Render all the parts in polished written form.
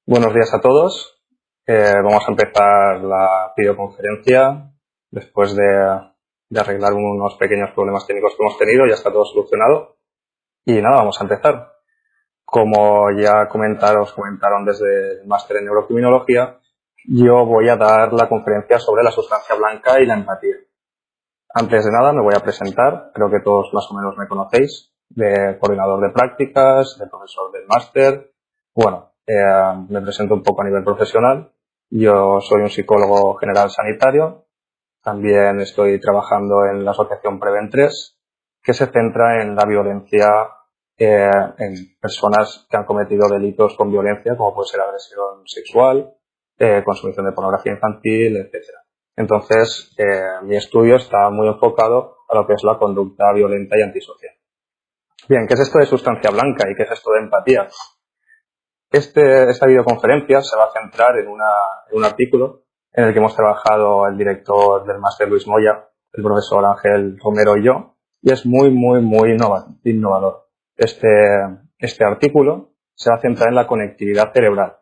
Buenos días a todos. Vamos a empezar la videoconferencia después de arreglar unos pequeños problemas técnicos que hemos tenido. Ya está todo solucionado. Y nada, vamos a empezar. Como ya os comentaron desde el máster en neurocriminología, yo voy a dar la conferencia sobre la sustancia blanca y la empatía. Antes de nada me voy a presentar. Creo que todos más o menos me conocéis. De coordinador de prácticas, de profesor del máster. Bueno, me presento un poco a nivel profesional. Yo soy un psicólogo general sanitario. También estoy trabajando en la asociación Preven3, que se centra en la violencia en personas que han cometido delitos con violencia, como puede ser agresión sexual, consumición de pornografía infantil, etcétera. Entonces, mi estudio está muy enfocado a lo que es la conducta violenta y antisocial. Bien, ¿qué es esto de sustancia blanca y qué es esto de empatía? Esta videoconferencia se va a centrar en un artículo en el que hemos trabajado el director del máster Luis Moya, el profesor Ángel Romero y yo, y es muy innovador. Este artículo se va a centrar en la conectividad cerebral.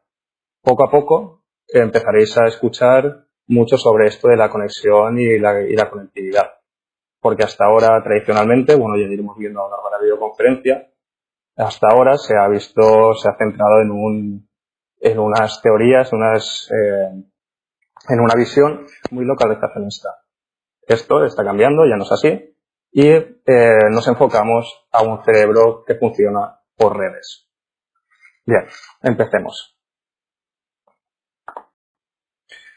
Poco a poco empezaréis a escuchar mucho sobre esto de la conexión y la conectividad, porque hasta ahora tradicionalmente, bueno, ya iremos viendo a lo largo de la videoconferencia, hasta ahora se ha centrado en unas teorías, en una visión muy localizacionista. Esto está cambiando, ya no es así, y nos enfocamos a un cerebro que funciona por redes. Bien, empecemos.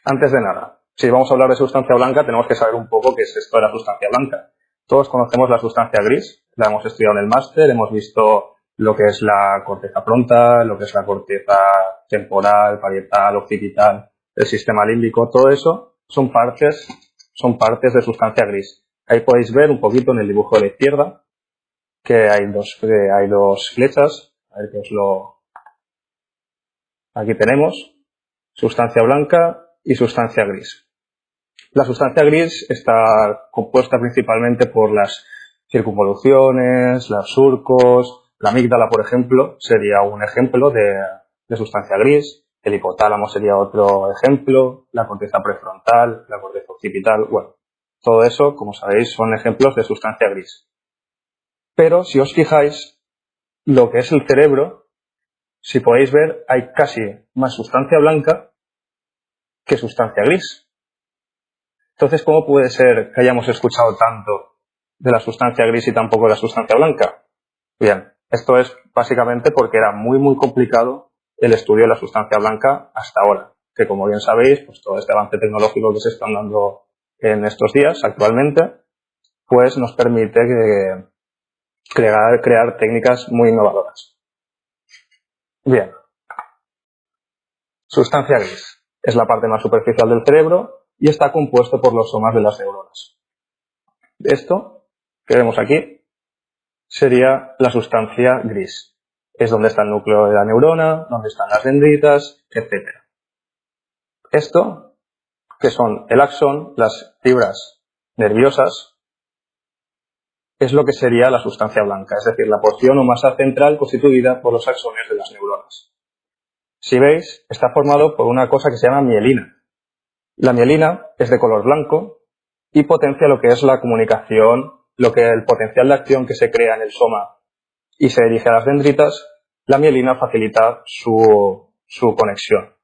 Antes de nada, si vamos a hablar de sustancia blanca, tenemos que saber un poco qué es esto de la sustancia blanca. Todos conocemos la sustancia gris, la hemos estudiado en el máster, hemos visto lo que es la corteza frontal, lo que es la corteza temporal, parietal, occipital, el sistema límbico, todo eso son partes de sustancia gris. Ahí podéis ver un poquito en el dibujo de la izquierda que hay dos flechas. A ver aquí tenemos sustancia blanca y sustancia gris. La sustancia gris está compuesta principalmente por las circunvoluciones, los surcos. La amígdala, por ejemplo, sería un ejemplo de sustancia gris. El hipotálamo sería otro ejemplo. La corteza prefrontal, la corteza occipital. Bueno, todo eso, como sabéis, son ejemplos de sustancia gris. Pero si os fijáis, lo que es el cerebro, si podéis ver, hay casi más sustancia blanca que sustancia gris. Entonces, ¿cómo puede ser que hayamos escuchado tanto de la sustancia gris y tampoco de la sustancia blanca? Bien, esto es básicamente porque era muy complicado el estudio de la sustancia blanca hasta ahora, que como bien sabéis, pues todo este avance tecnológico que se está dando en estos días actualmente, pues nos permite crear técnicas muy innovadoras. Bien, sustancia gris es la parte más superficial del cerebro y está compuesto por los somas de las neuronas. Esto que vemos aquí sería la sustancia gris. Es donde está el núcleo de la neurona, donde están las dendritas, etc. Esto, que son el axón, las fibras nerviosas, es lo que sería la sustancia blanca, es decir, la porción o masa central constituida por los axones de las neuronas. Si veis, está formado por una cosa que se llama mielina. La mielina es de color blanco y potencia lo que es la comunicación, el potencial de acción que se crea en el soma y se dirige a las dendritas. La mielina facilita su conexión.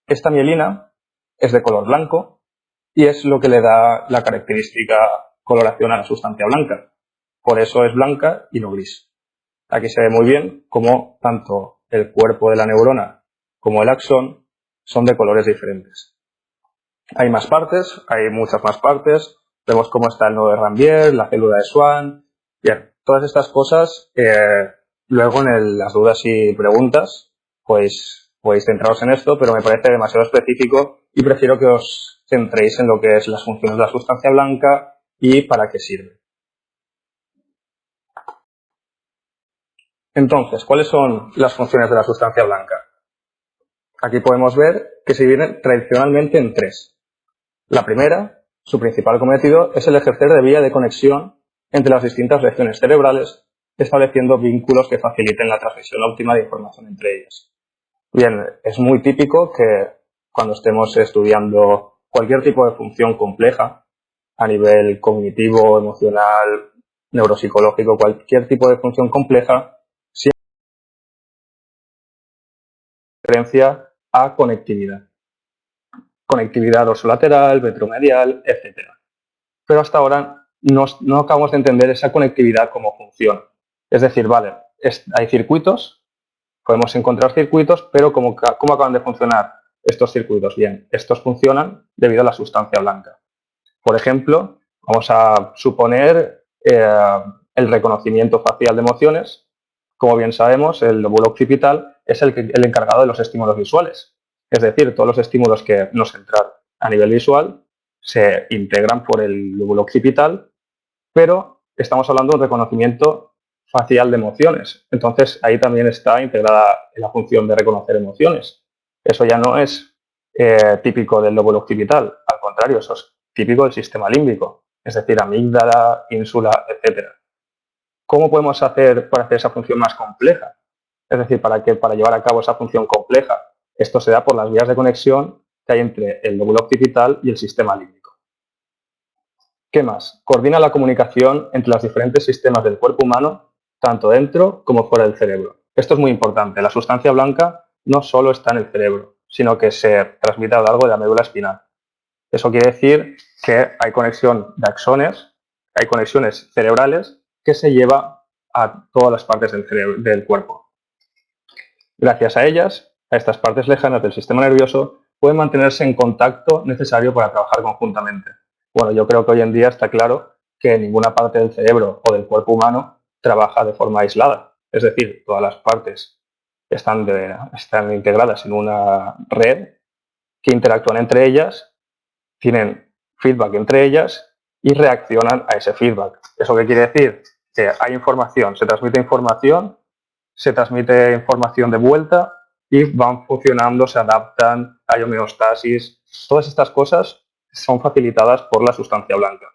Esta mielina es de color blanco y es lo que le da la característica coloración a la sustancia blanca. Por eso es blanca y no gris. Aquí se ve muy bien cómo tanto el cuerpo de la neurona como el axón son de colores diferentes. Hay más partes, hay muchas más partes. Vemos cómo está el nodo de Ranvier, la célula de Schwann. Bien, todas estas cosas, luego en las dudas y preguntas, pues podéis centraros en esto, pero me parece demasiado específico y prefiero que os centréis en lo que es las funciones de la sustancia blanca y para qué sirve. Entonces, ¿cuáles son las funciones de la sustancia blanca? Aquí podemos ver que se dividen tradicionalmente en tres. La primera, su principal cometido, es el ejercer de vía de conexión entre las distintas regiones cerebrales, estableciendo vínculos que faciliten la transmisión óptima de información entre ellas. Bien, es muy típico que cuando estemos estudiando cualquier tipo de función compleja, a nivel cognitivo, emocional, neuropsicológico, cualquier tipo de función compleja, siempre referencia a conectividad. Conectividad dorsolateral, ventromedial, etcétera. Pero hasta ahora no acabamos de entender esa conectividad como funciona. Es decir, vale, hay circuitos, podemos encontrar circuitos, pero ¿cómo acaban de funcionar estos circuitos? Bien, estos funcionan debido a la sustancia blanca. Por ejemplo, vamos a suponer el reconocimiento facial de emociones. Como bien sabemos, el lóbulo occipital es el encargado de los estímulos visuales. Es decir, todos los estímulos que nos entran a nivel visual se integran por el lóbulo occipital, pero estamos hablando de un reconocimiento facial de emociones. Entonces, ahí también está integrada la función de reconocer emociones. Eso ya no es típico del lóbulo occipital, al contrario, eso es típico del sistema límbico, es decir, amígdala, ínsula, etc. ¿Cómo podemos hacer para hacer esa función más compleja? Es decir, para llevar a cabo esa función compleja, esto se da por las vías de conexión que hay entre el lóbulo occipital y el sistema límbico. ¿Qué más? Coordina la comunicación entre los diferentes sistemas del cuerpo humano, tanto dentro como fuera del cerebro. Esto es muy importante. La sustancia blanca no solo está en el cerebro, sino que se transmite a lo largo de la médula espinal. Eso quiere decir que hay conexión de axones, hay conexiones cerebrales que se lleva a todas las partes del cuerpo. Gracias a ellas, a estas partes lejanas del sistema nervioso pueden mantenerse en contacto necesario para trabajar conjuntamente. Bueno, yo creo que hoy en día está claro que ninguna parte del cerebro o del cuerpo humano trabaja de forma aislada. Es decir, todas las partes están integradas en una red que interactúan entre ellas, tienen feedback entre ellas y reaccionan a ese feedback. ¿Eso qué quiere decir? Que hay información, se transmite información de vuelta y van funcionando, se adaptan, hay homeostasis. Todas estas cosas son facilitadas por la sustancia blanca.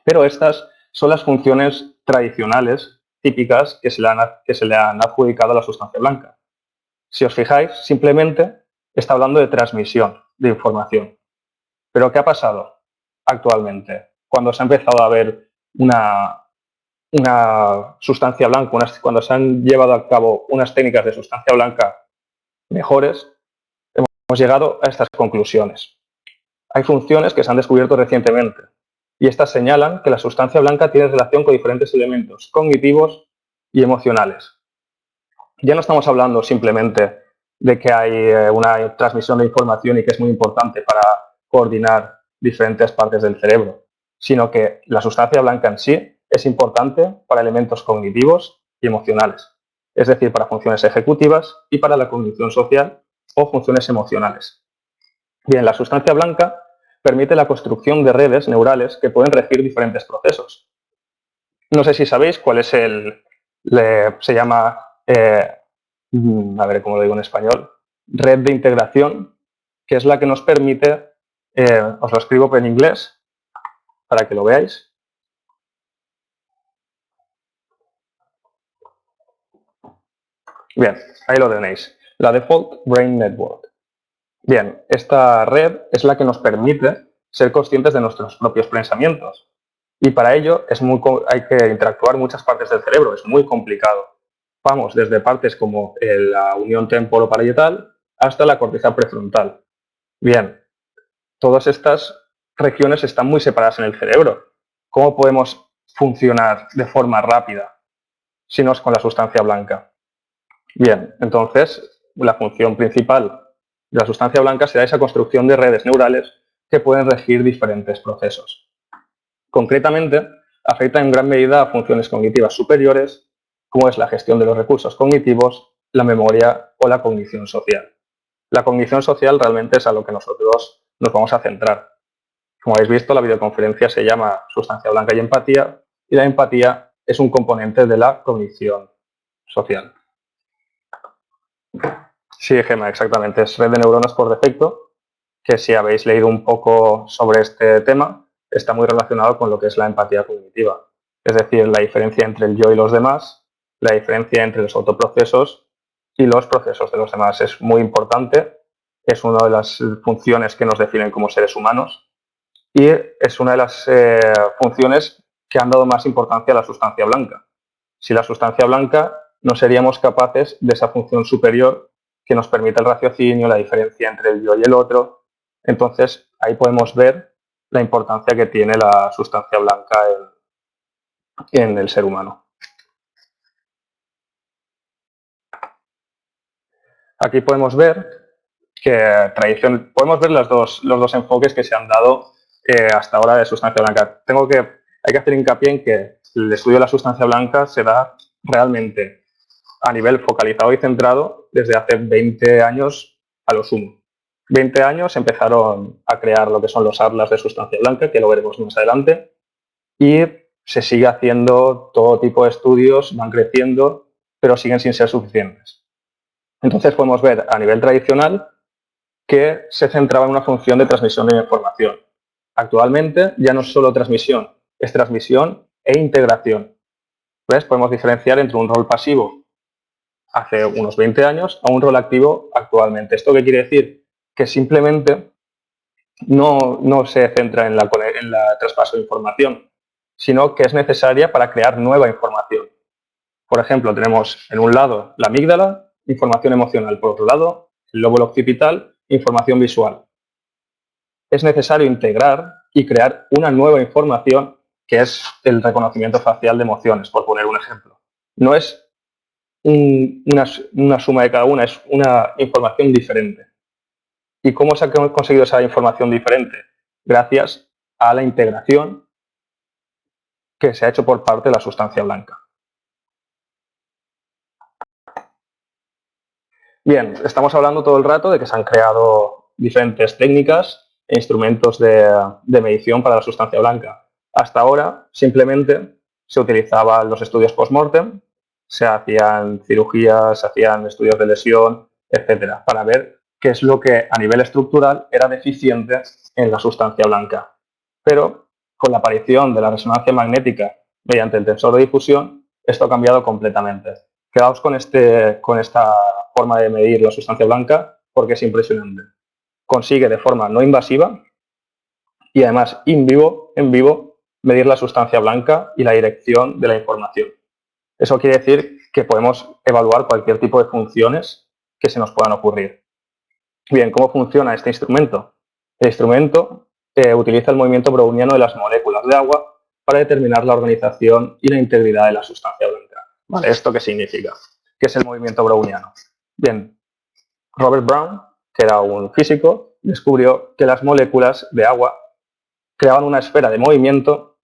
Pero estas son las funciones tradicionales, típicas, que se le han adjudicado a la sustancia blanca. Si os fijáis, simplemente está hablando de transmisión de información. Pero ¿qué ha pasado actualmente? Cuando se ha empezado a ver una sustancia blanca, cuando se han llevado a cabo unas técnicas de sustancia blanca mejores, hemos llegado a estas conclusiones. Hay funciones que se han descubierto recientemente y estas señalan que la sustancia blanca tiene relación con diferentes elementos cognitivos y emocionales. Ya no estamos hablando simplemente de que hay una transmisión de información y que es muy importante para coordinar diferentes partes del cerebro, sino que la sustancia blanca en sí es importante para elementos cognitivos y emocionales, es decir, para funciones ejecutivas y para la cognición social o funciones emocionales. Bien, la sustancia blanca permite la construcción de redes neurales que pueden regir diferentes procesos. No sé si sabéis cuál es se llama, a ver cómo lo digo en español, red de integración, que es la que nos permite, os lo escribo en inglés para que lo veáis. Bien, ahí lo tenéis, la Default Brain Network. Bien, esta red es la que nos permite ser conscientes de nuestros propios pensamientos. Y para ello hay que interactuar muchas partes del cerebro, es muy complicado. Vamos desde partes como la unión temporoparietal hasta la corteza prefrontal. Bien, todas estas regiones están muy separadas en el cerebro. ¿Cómo podemos funcionar de forma rápida si no es con la sustancia blanca? Bien, entonces la función principal de la sustancia blanca será esa construcción de redes neurales que pueden regir diferentes procesos. Concretamente, afecta en gran medida a funciones cognitivas superiores, como es la gestión de los recursos cognitivos, la memoria o la cognición social. La cognición social realmente es a lo que nosotros nos vamos a centrar. Como habéis visto, la videoconferencia se llama Sustancia Blanca y Empatía, y la empatía es un componente de la cognición social. Sí, Gemma, exactamente. Es red de neuronas por defecto, que si habéis leído un poco sobre este tema, está muy relacionado con lo que es la empatía cognitiva. Es decir, la diferencia entre el yo y los demás, la diferencia entre los autoprocesos y los procesos de los demás. Es muy importante, es una de las funciones que nos definen como seres humanos y es una de las funciones que han dado más importancia a la sustancia blanca. Sin la sustancia blanca no seríamos capaces de esa función superior que nos permite el raciocinio, la diferencia entre el yo y el otro. Entonces, ahí podemos ver la importancia que tiene la sustancia blanca en el ser humano. Aquí podemos ver podemos ver los dos enfoques que se han dado hasta ahora de sustancia blanca. Hay que hacer hincapié en que el estudio de la sustancia blanca se da realmente a nivel focalizado y centrado desde hace 20 años a lo sumo. 20 años empezaron a crear lo que son los atlas de sustancia blanca, que lo veremos más adelante, y se sigue haciendo todo tipo de estudios, van creciendo, pero siguen sin ser suficientes. Entonces podemos ver a nivel tradicional que se centraba en una función de transmisión de información. Actualmente ya no es solo transmisión, es transmisión e integración. ¿Ves? Podemos diferenciar entre un rol pasivo hace unos 20 años a un rol activo actualmente. ¿Esto qué quiere decir? Que simplemente no se centra en la traspaso de información, sino que es necesaria para crear nueva información. Por ejemplo, tenemos en un lado la amígdala, información emocional. Por otro lado, el lóbulo occipital, información visual. Es necesario integrar y crear una nueva información que es el reconocimiento facial de emociones, por poner un ejemplo. No es una suma de cada una, es una información diferente. ¿Y cómo se ha conseguido esa información diferente? Gracias a la integración que se ha hecho por parte de la sustancia blanca. Bien, estamos hablando todo el rato de que se han creado diferentes técnicas e instrumentos de medición para la sustancia blanca. Hasta ahora simplemente se utilizaban los estudios post-mortem, se hacían cirugías, se hacían estudios de lesión, etcétera, para ver qué es lo que a nivel estructural era deficiente en la sustancia blanca. Pero con la aparición de la resonancia magnética mediante el tensor de difusión, esto ha cambiado completamente. Quedaos con esta forma de medir la sustancia blanca porque es impresionante. Consigue de forma no invasiva y además en vivo, medir la sustancia blanca y la dirección de la información. Eso quiere decir que podemos evaluar cualquier tipo de funciones que se nos puedan ocurrir. Bien, ¿cómo funciona este instrumento? El instrumento utiliza el movimiento browniano de las moléculas de agua para determinar la organización y la integridad de la sustancia blanca. ¿Vale? ¿Esto qué significa? ¿Qué es el movimiento browniano? Bien, Robert Brown, que era un físico, descubrió que las moléculas de agua creaban una esfera de movimiento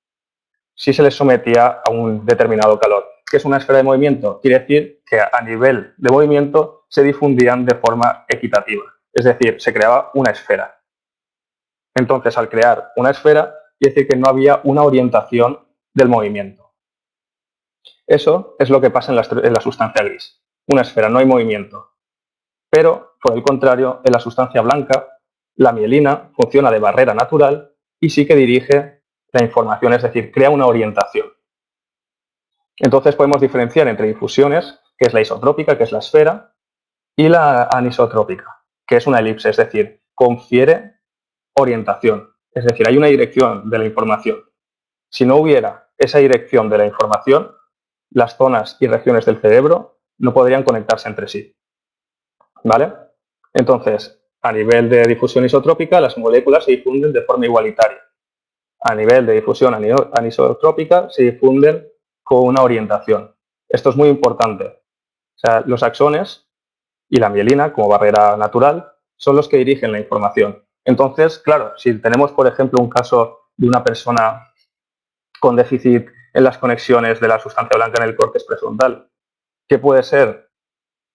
si se les sometía a un determinado calor. ¿Qué es una esfera de movimiento? Quiere decir que a nivel de movimiento se difundían de forma equitativa. Es decir, se creaba una esfera. Entonces, al crear una esfera, quiere decir que no había una orientación del movimiento. Eso es lo que pasa en la sustancia gris. Una esfera, no hay movimiento. Pero, por el contrario, en la sustancia blanca, la mielina funciona de barrera natural y sí que dirige la información, es decir, crea una orientación. Entonces podemos diferenciar entre difusiones, que es la isotrópica, que es la esfera, y la anisotrópica, que es una elipse, es decir, confiere orientación. Es decir, hay una dirección de la información. Si no hubiera esa dirección de la información, las zonas y regiones del cerebro no podrían conectarse entre sí. ¿Vale? Entonces, a nivel de difusión isotrópica, las moléculas se difunden de forma igualitaria. A nivel de difusión anisotrópica, se difunden con una orientación. Esto es muy importante. O sea, los axones y la mielina, como barrera natural, son los que dirigen la información. Entonces, claro, si tenemos, por ejemplo, un caso de una persona con déficit en las conexiones de la sustancia blanca en el córtex prefrontal, ¿qué puede ser?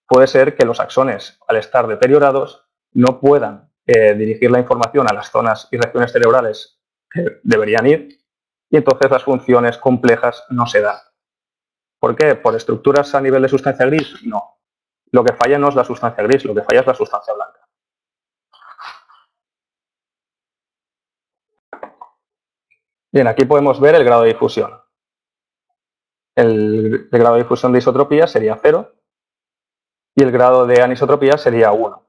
Puede ser que los axones, al estar deteriorados, no puedan dirigir la información a las zonas y regiones cerebrales que deberían ir, y entonces las funciones complejas no se dan. ¿Por qué? ¿Por estructuras a nivel de sustancia gris? No. Lo que falla no es la sustancia gris, lo que falla es la sustancia blanca. Bien, aquí podemos ver el grado de difusión. El grado de difusión de isotropía sería 0 y el grado de anisotropía sería 1.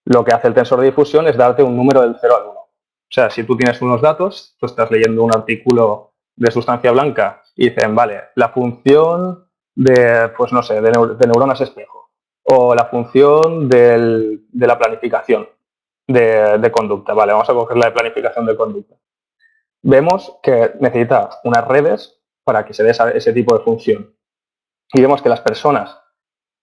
Lo que hace el tensor de difusión es darte un número del 0 al 1. O sea, si tú tienes unos datos, tú estás leyendo un artículo de sustancia blanca y dicen, vale, la función de, pues no sé, de neuronas espejo o la función de la planificación de conducta. Vale, vamos a coger la de planificación de conducta. Vemos que necesita unas redes para que se dé ese tipo de función. Y vemos que las personas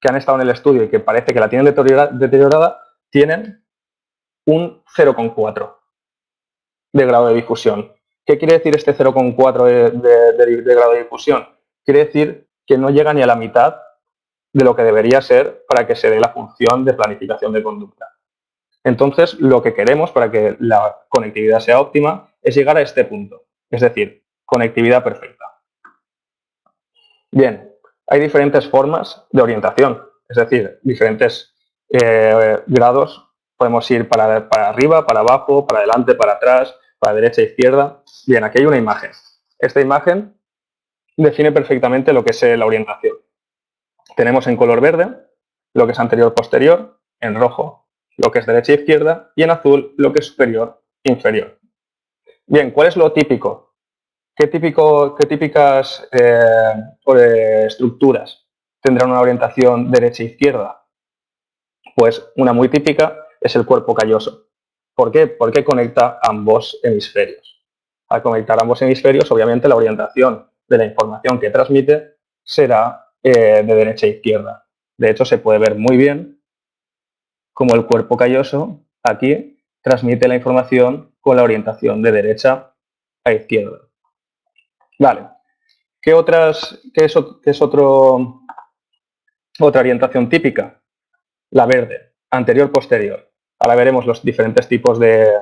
que han estado en el estudio y que parece que la tienen deteriorada tienen un 0,4 de grado de difusión. ¿Qué quiere decir este 0,4 de grado de difusión? Quiere decir que no llega ni a la mitad de lo que debería ser para que se dé la función de planificación de conducta. Entonces, lo que queremos para que la conectividad sea óptima es llegar a este punto, es decir, conectividad perfecta. Bien, hay diferentes formas de orientación, es decir, diferentes grados. Podemos ir para arriba, para abajo, para adelante, para atrás, para derecha, izquierda. Bien, aquí hay una imagen. Esta imagen define perfectamente lo que es la orientación. Tenemos en color verde lo que es anterior-posterior, en rojo lo que es derecha e izquierda y en azul lo que es superior-inferior. Bien, ¿cuál es lo típico? ¿Qué típicas estructuras tendrán una orientación derecha-izquierda? Pues una muy típica es el cuerpo calloso. ¿Por qué? Porque conecta ambos hemisferios. Al conectar ambos hemisferios, obviamente la orientación de la información que transmite será de derecha a izquierda. De hecho, se puede ver muy bien cómo el cuerpo calloso aquí transmite la información con la orientación de derecha a izquierda. Vale. ¿Qué es otra orientación típica? La verde, anterior-posterior. Ahora veremos los diferentes tipos de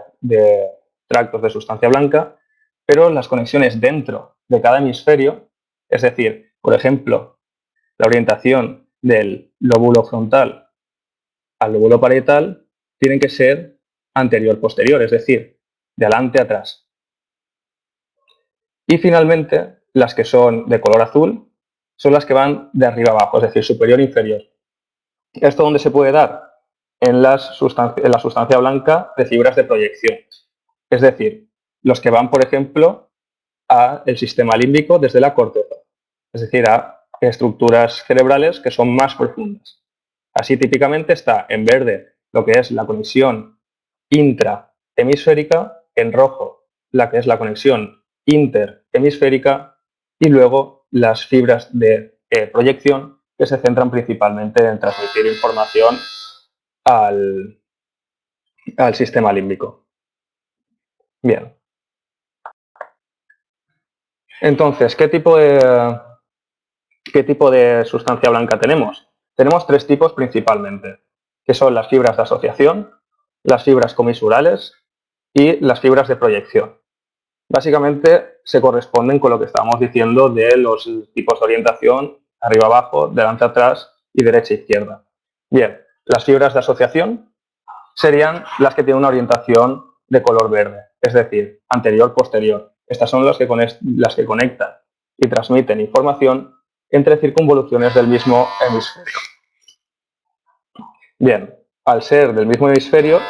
tractos de sustancia blanca, pero las conexiones dentro de cada hemisferio, es decir, por ejemplo, la orientación del lóbulo frontal al lóbulo parietal, tienen que ser anterior-posterior, es decir, de adelante a atrás. Y finalmente, las que son de color azul son las que van de arriba abajo, es decir, superior-inferior. ¿Esto dónde se puede dar? En la sustancia blanca de fibras de proyección. Es decir, los que van, por ejemplo, al sistema límbico desde la corteza. Es decir, a estructuras cerebrales que son más profundas. Así, típicamente está en verde lo que es la conexión intrahemisférica, en rojo la que es la conexión interhemisférica y luego las fibras de proyección que se centran principalmente en transmitir información al sistema límbico. Bien. Entonces, ¿qué tipo de sustancia blanca tenemos? Tenemos tres tipos principalmente, que son las fibras de asociación, las fibras comisurales y las fibras de proyección. Básicamente se corresponden con lo que estábamos diciendo de los tipos de orientación, arriba abajo, delante atrás y derecha izquierda. Bien, las fibras de asociación serían las que tienen una orientación de color verde, es decir, anterior-posterior. Estas son las que conectan y transmiten información entre circunvoluciones del mismo hemisferio. Bien, al ser del mismo hemisferio,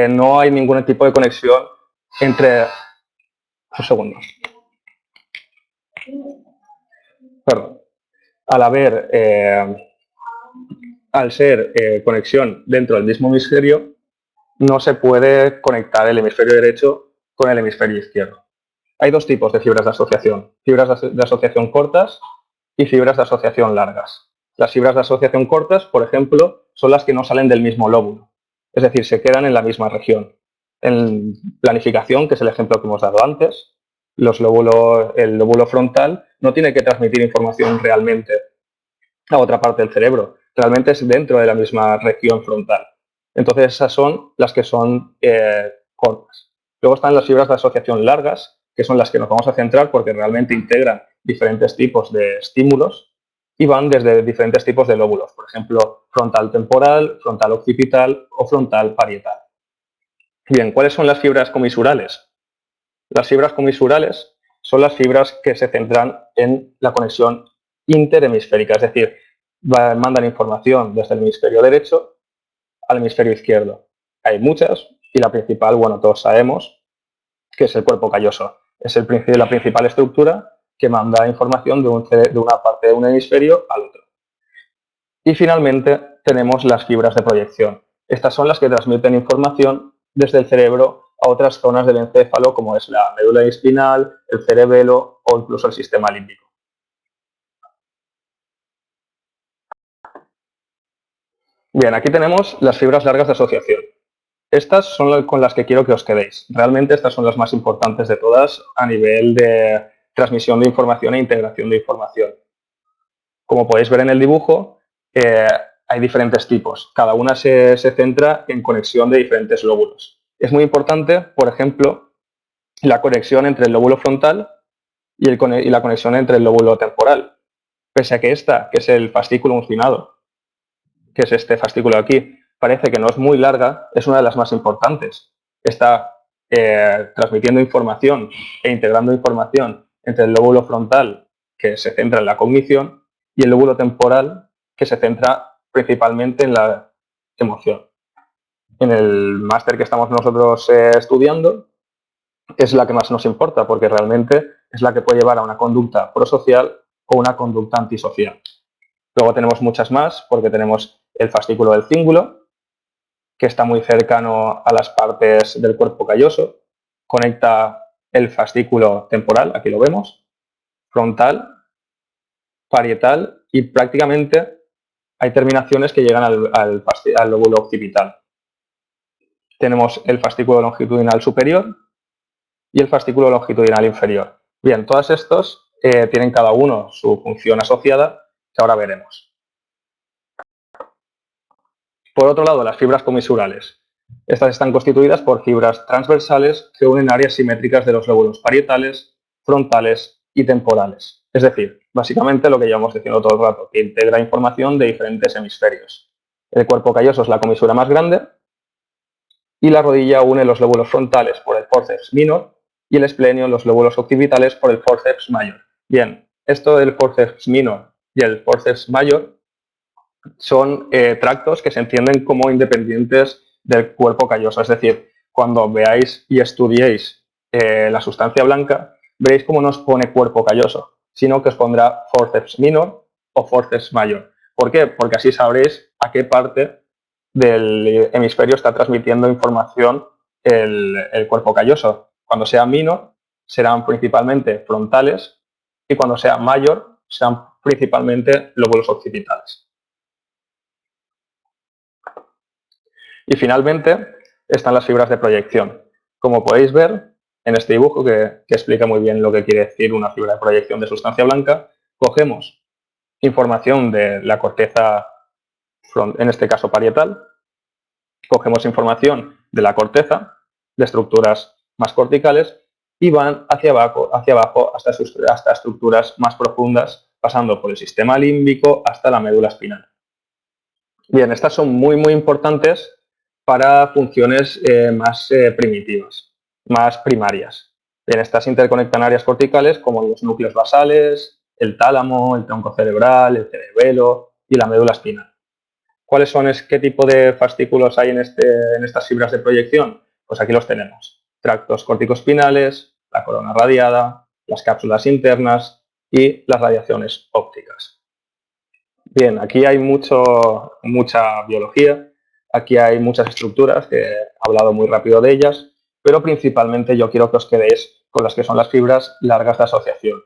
no hay ningún tipo de conexión entre... Un segundo. Perdón. Al ser conexión dentro del mismo hemisferio, no se puede conectar el hemisferio derecho con el hemisferio izquierdo. Hay dos tipos de fibras de asociación. Fibras de asociación cortas y fibras de asociación largas. Las fibras de asociación cortas, por ejemplo, son las que no salen del mismo lóbulo. Es decir, se quedan en la misma región. En planificación, que es el ejemplo que hemos dado antes, el lóbulo frontal no tiene que transmitir información realmente a otra parte del cerebro. Realmente es dentro de la misma región frontal. Entonces, esas son las que son cortas. Luego están las fibras de asociación largas, que son las que nos vamos a centrar porque realmente integran diferentes tipos de estímulos y van desde diferentes tipos de lóbulos, por ejemplo, frontal temporal, frontal occipital o frontal parietal. Bien, ¿cuáles son las fibras comisurales? Las fibras comisurales son las fibras que se centran en la conexión interhemisférica, es decir, mandan información desde el hemisferio derecho al hemisferio izquierdo. Hay muchas y la principal, bueno, todos sabemos que es el cuerpo calloso. Es la principal estructura que manda información de una parte de un hemisferio al otro. Y finalmente tenemos las fibras de proyección. Estas son las que transmiten información desde el cerebro a otras zonas del encéfalo, como es la médula espinal, el cerebelo o incluso el sistema límbico. Bien, aquí tenemos las fibras largas de asociación. Estas son con las que quiero que os quedéis. Realmente estas son las más importantes de todas a nivel de transmisión de información e integración de información. Como podéis ver en el dibujo, hay diferentes tipos. Cada una se centra en conexión de diferentes lóbulos. Es muy importante, por ejemplo, la conexión entre el lóbulo frontal y la conexión entre el lóbulo temporal. Pese a que esta, que es el fascículo uncinado, que es este fascículo aquí, parece que no es muy larga, es una de las más importantes. Está transmitiendo información e integrando información entre el lóbulo frontal, que se centra en la cognición, y el lóbulo temporal, que se centra principalmente en la emoción. En el máster que estamos nosotros estudiando, es la que más nos importa, porque realmente es la que puede llevar a una conducta prosocial o una conducta antisocial. Luego tenemos muchas más, porque tenemos el fascículo del cíngulo, que está muy cercano a las partes del cuerpo calloso, conecta el fascículo temporal, aquí lo vemos, frontal, parietal y prácticamente hay terminaciones que llegan al lóbulo occipital. Tenemos el fascículo longitudinal superior y el fascículo longitudinal inferior. Bien, todos estos tienen cada uno su función asociada que ahora veremos. Por otro lado, las fibras comisurales. Estas están constituidas por fibras transversales que unen áreas simétricas de los lóbulos parietales, frontales y temporales. Es decir, básicamente lo que llevamos diciendo todo el rato, que integra información de diferentes hemisferios. El cuerpo calloso es la comisura más grande y la rodilla une los lóbulos frontales por el forceps minor y el esplenio los lóbulos occipitales por el forceps mayor. Bien, esto del forceps minor y el forceps mayor son tractos que se entienden como independientes del cuerpo calloso. Es decir, cuando veáis y estudiéis la sustancia blanca, veréis cómo no os pone cuerpo calloso, sino que os pondrá forceps minor o forceps mayor. ¿Por qué? Porque así sabréis a qué parte del hemisferio está transmitiendo información el cuerpo calloso. Cuando sea minor, serán principalmente frontales y cuando sea mayor, serán principalmente lóbulos occipitales. Y finalmente están las fibras de proyección. Como podéis ver en este dibujo, que explica muy bien lo que quiere decir una fibra de proyección de sustancia blanca, cogemos información de la corteza, en este caso parietal, cogemos información de la corteza, de estructuras más corticales, y van hacia abajo hasta estructuras más profundas, pasando por el sistema límbico hasta la médula espinal. Bien, estas son muy importantes para funciones más primitivas, más primarias. Bien, estas interconectan áreas corticales como los núcleos basales, el tálamo, el tronco cerebral, el cerebelo y la médula espinal. ¿Cuáles son? ¿Qué tipo de fascículos hay en estas fibras de proyección? Pues aquí los tenemos. Tractos corticoespinales, la corona radiada, las cápsulas internas y las radiaciones ópticas. Bien, aquí hay mucha biología, aquí hay muchas estructuras, que he hablado muy rápido de ellas, pero principalmente yo quiero que os quedéis con las que son las fibras largas de asociación.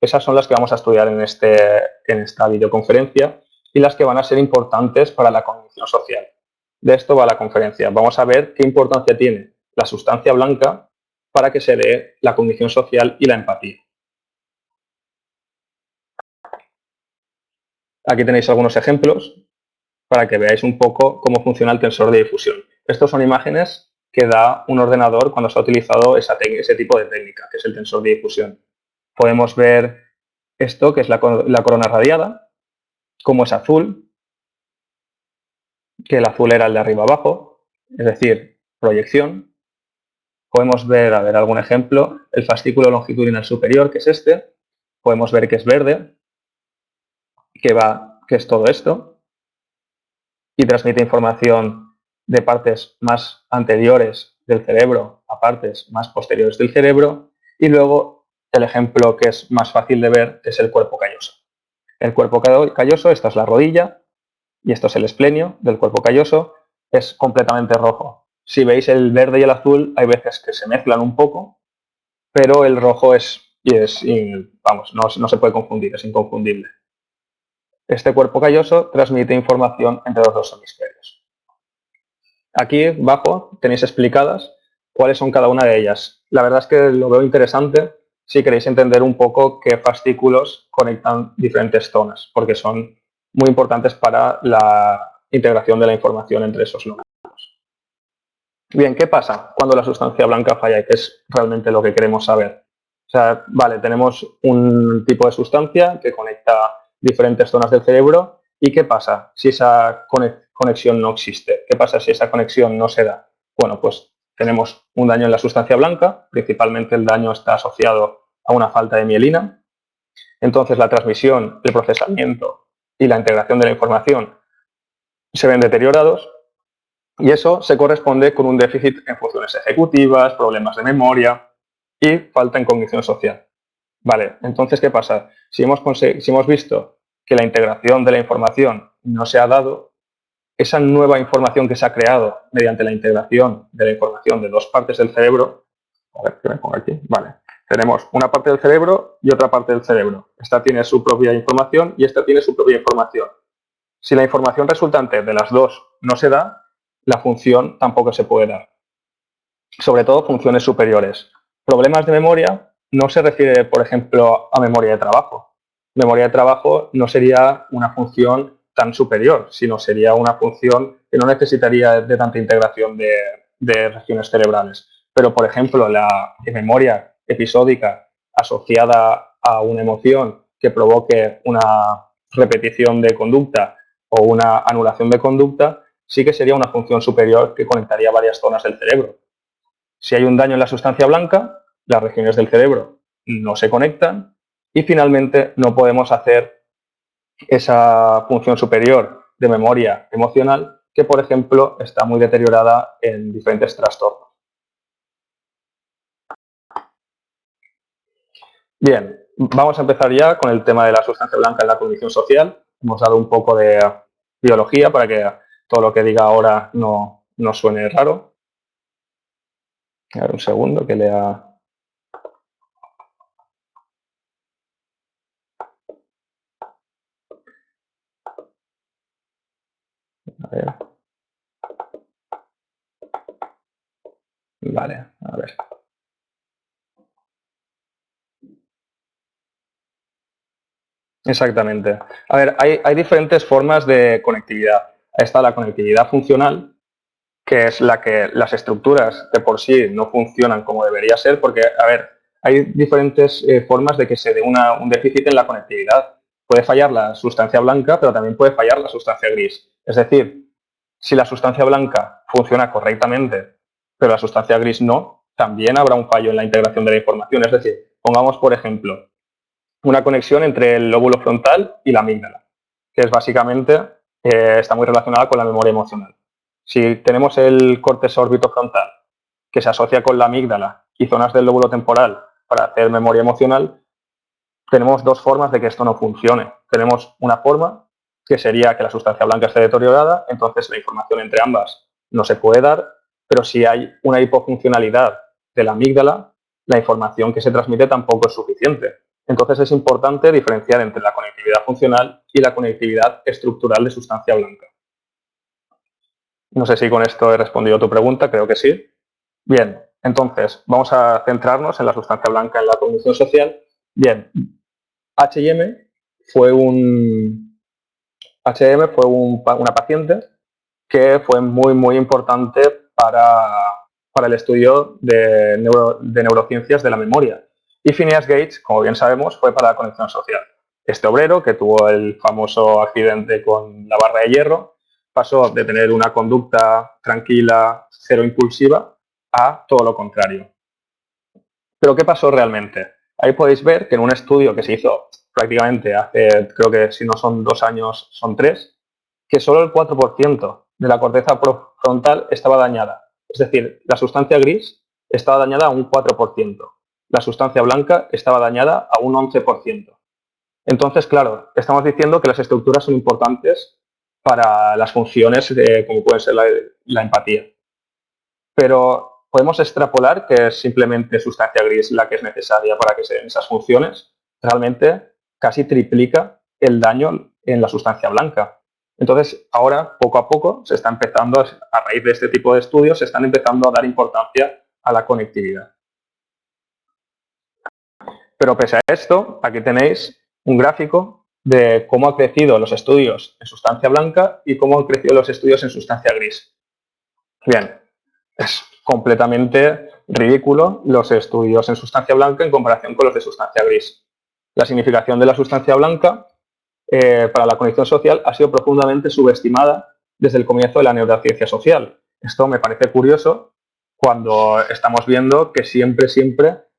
Esas son las que vamos a estudiar en esta videoconferencia y las que van a ser importantes para la cognición social. De esto va la conferencia. Vamos a ver qué importancia tiene la sustancia blanca para que se dé la cognición social y la empatía. Aquí tenéis algunos ejemplos para que veáis un poco cómo funciona el tensor de difusión. Estas son imágenes que da un ordenador cuando se ha utilizado ese tipo de técnica, que es el tensor de difusión. Podemos ver esto, que es la corona radiada, cómo es azul, que el azul era el de arriba abajo, es decir, proyección. podemos ver, a ver, algún ejemplo, el fascículo longitudinal superior, que es este, podemos ver que es verde, que es todo esto, y transmite información de partes más anteriores del cerebro a partes más posteriores del cerebro, y luego el ejemplo que es más fácil de ver es el cuerpo calloso. El cuerpo calloso, esta es la rodilla, y esto es el esplenio del cuerpo calloso, es completamente rojo. Si veis el verde y el azul, hay veces que se mezclan un poco, pero el rojo vamos, no se puede confundir, es inconfundible. Este cuerpo calloso transmite información entre los dos hemisferios. Aquí abajo tenéis explicadas cuáles son cada una de ellas. La verdad es que lo veo interesante si queréis entender un poco qué fascículos conectan diferentes zonas, porque son muy importantes para la integración de la información entre esos nódulos. Bien, ¿qué pasa cuando la sustancia blanca falla? ¿Qué es realmente lo que queremos saber? O sea, vale, tenemos un tipo de sustancia que conecta diferentes zonas del cerebro. ¿Y qué pasa si esa conexión no existe? ¿Qué pasa si esa conexión no se da? Bueno, pues tenemos un daño en la sustancia blanca, principalmente el daño está asociado a una falta de mielina. Entonces la transmisión, el procesamiento y la integración de la información se ven deteriorados. Y eso se corresponde con un déficit en funciones ejecutivas, problemas de memoria y falta en cognición social. Vale, entonces, ¿qué pasa? Si hemos visto que la integración de la información no se ha dado, esa nueva información que se ha creado mediante la integración de la información de dos partes del cerebro, a ver, ¿qué me pongo aquí? Vale, tenemos una parte del cerebro y otra parte del cerebro. Esta tiene su propia información y esta tiene su propia información. Si la información resultante de las dos no se da, la función tampoco se puede dar. Sobre todo funciones superiores. Problemas de memoria no se refiere, por ejemplo, a memoria de trabajo. Memoria de trabajo no sería una función tan superior, sino sería una función que no necesitaría de tanta integración de regiones cerebrales. Pero, por ejemplo, la memoria episódica asociada a una emoción que provoque una repetición de conducta o una anulación de conducta, sí que sería una función superior que conectaría varias zonas del cerebro. Si hay un daño en la sustancia blanca, las regiones del cerebro no se conectan y finalmente no podemos hacer esa función superior de memoria emocional que, por ejemplo, está muy deteriorada en diferentes trastornos. Bien, vamos a empezar ya con el tema de la sustancia blanca en la cognición social. Hemos dado un poco de biología para que todo lo que diga ahora no suene raro. A ver, un segundo que lea. A ver. Vale, a ver. Exactamente. A ver, hay diferentes formas de conectividad. Está la conectividad funcional, que es la que las estructuras de por sí no funcionan como debería ser, porque, a ver, hay diferentes formas de que se dé un déficit en la conectividad. Puede fallar la sustancia blanca, pero también puede fallar la sustancia gris. Es decir, si la sustancia blanca funciona correctamente, pero la sustancia gris no, también habrá un fallo en la integración de la información. Es decir, pongamos, por ejemplo, una conexión entre el lóbulo frontal y la amígdala, que es básicamente, está muy relacionada con la memoria emocional. Si tenemos el córtex órbito-frontal, que se asocia con la amígdala y zonas del lóbulo temporal para hacer memoria emocional, tenemos dos formas de que esto no funcione. Tenemos una forma, que sería que la sustancia blanca esté deteriorada, entonces la información entre ambas no se puede dar, pero si hay una hipofuncionalidad de la amígdala, la información que se transmite tampoco es suficiente. Entonces es importante diferenciar entre la conectividad funcional y la conectividad estructural de sustancia blanca. No sé si con esto he respondido a tu pregunta, creo que sí. Bien, entonces vamos a centrarnos en la sustancia blanca en la cognición social. Bien, H&M fue una paciente que fue muy importante para el estudio de neurociencias de la memoria. Y Phineas Gates, como bien sabemos, fue para la conexión social. Este obrero, que tuvo el famoso accidente con la barra de hierro, pasó de tener una conducta tranquila, cero impulsiva, a todo lo contrario. Pero ¿qué pasó realmente? Ahí podéis ver que en un estudio que se hizo prácticamente hace, creo que si no son 2 años, son 3, que solo el 4% de la corteza frontal estaba dañada. Es decir, la sustancia gris estaba dañada a un 4%. La sustancia blanca estaba dañada a un 11%. Entonces, claro, estamos diciendo que las estructuras son importantes para las funciones como puede ser la empatía. Pero podemos extrapolar que es simplemente sustancia gris la que es necesaria para que se den esas funciones. Realmente casi triplica el daño en la sustancia blanca. Entonces, ahora, poco a poco, se está empezando, a raíz de este tipo de estudios, se están empezando a dar importancia a la conectividad. Pero pese a esto, aquí tenéis un gráfico de cómo han crecido los estudios en sustancia blanca y cómo han crecido los estudios en sustancia gris. Bien, es completamente ridículo los estudios en sustancia blanca en comparación con los de sustancia gris. La significación de la sustancia blanca para la condición social ha sido profundamente subestimada desde el comienzo de la neurociencia social. Esto me parece curioso cuando estamos viendo que siempre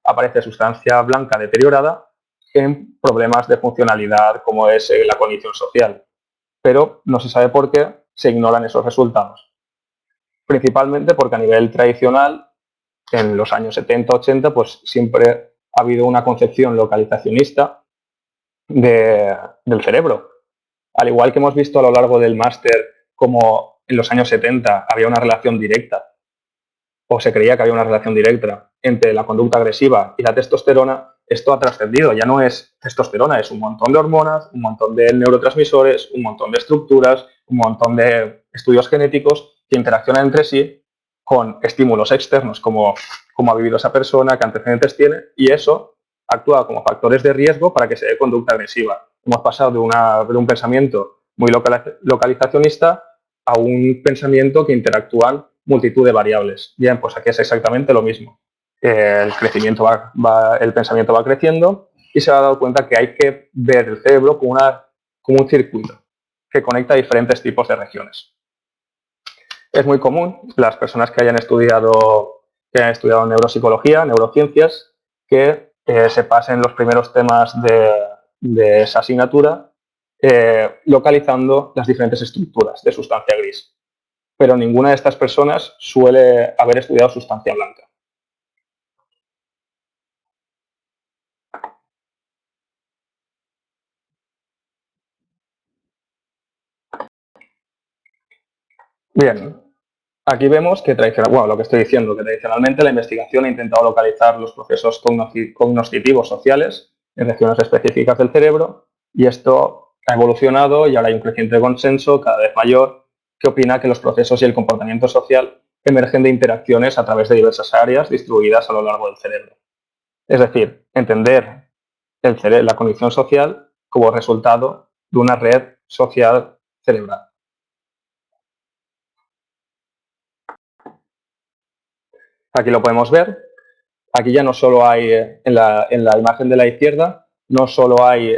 aparece sustancia blanca deteriorada en problemas de funcionalidad como es la cognición social. Pero no se sabe por qué se ignoran esos resultados. Principalmente porque a nivel tradicional, en los años 70-80, pues siempre ha habido una concepción localizacionista del cerebro. Al igual que hemos visto a lo largo del máster como en los años 70 había una relación directa, o se creía que había una relación directa entre la conducta agresiva y la testosterona, esto ha trascendido. Ya no es testosterona, es un montón de hormonas, un montón de neurotransmisores, un montón de estructuras, un montón de estudios genéticos que interaccionan entre sí con estímulos externos, como ha vivido esa persona, qué antecedentes tiene, y eso actúa como factores de riesgo para que se dé conducta agresiva. Hemos pasado de un pensamiento muy localizacionista a un pensamiento que interactúan multitud de variables. Bien, pues aquí es exactamente lo mismo. El crecimiento el pensamiento va creciendo y se ha dado cuenta que hay que ver el cerebro como un circuito que conecta diferentes tipos de regiones. Es muy común las personas que hayan estudiado neuropsicología, neurociencias, que se pasen los primeros temas de esa asignatura localizando las diferentes estructuras de sustancia gris. Pero ninguna de estas personas suele haber estudiado sustancia blanca. Bien, aquí vemos que lo que estoy diciendo, que tradicionalmente la investigación ha intentado localizar los procesos cognitivos sociales en regiones específicas del cerebro y esto ha evolucionado y ahora hay un creciente consenso cada vez mayor que opina que los procesos y el comportamiento social emergen de interacciones a través de diversas áreas distribuidas a lo largo del cerebro. Es decir, entender la cognición social como resultado de una red social cerebral. Aquí lo podemos ver. Aquí ya no solo hay, en la imagen de la izquierda, no solo hay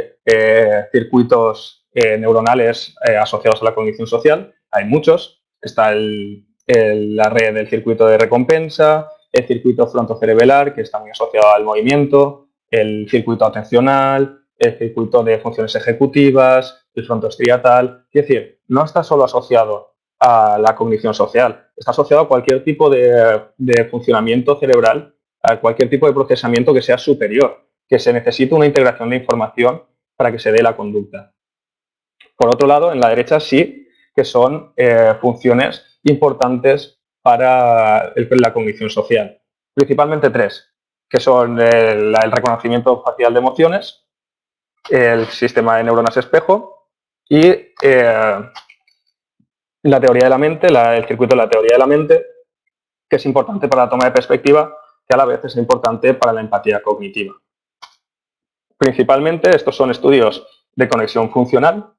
circuitos neuronales asociados a la cognición social, hay muchos. Está la red del circuito de recompensa, el circuito frontocerebelar, que está muy asociado al movimiento, el circuito atencional, el circuito de funciones ejecutivas, el frontostriatal. Es decir, no está solo asociado a la cognición social, está asociado a cualquier tipo de funcionamiento cerebral, a cualquier tipo de procesamiento que sea superior, que se necesite una integración de información para que se dé la conducta. Por otro lado, en la derecha sí que son funciones importantes para la cognición social. Principalmente tres, que son el reconocimiento facial de emociones, el sistema de neuronas espejo y la teoría de la mente, el circuito de la teoría de la mente, que es importante para la toma de perspectiva, que a la vez es importante para la empatía cognitiva. Principalmente estos son estudios de conexión funcional,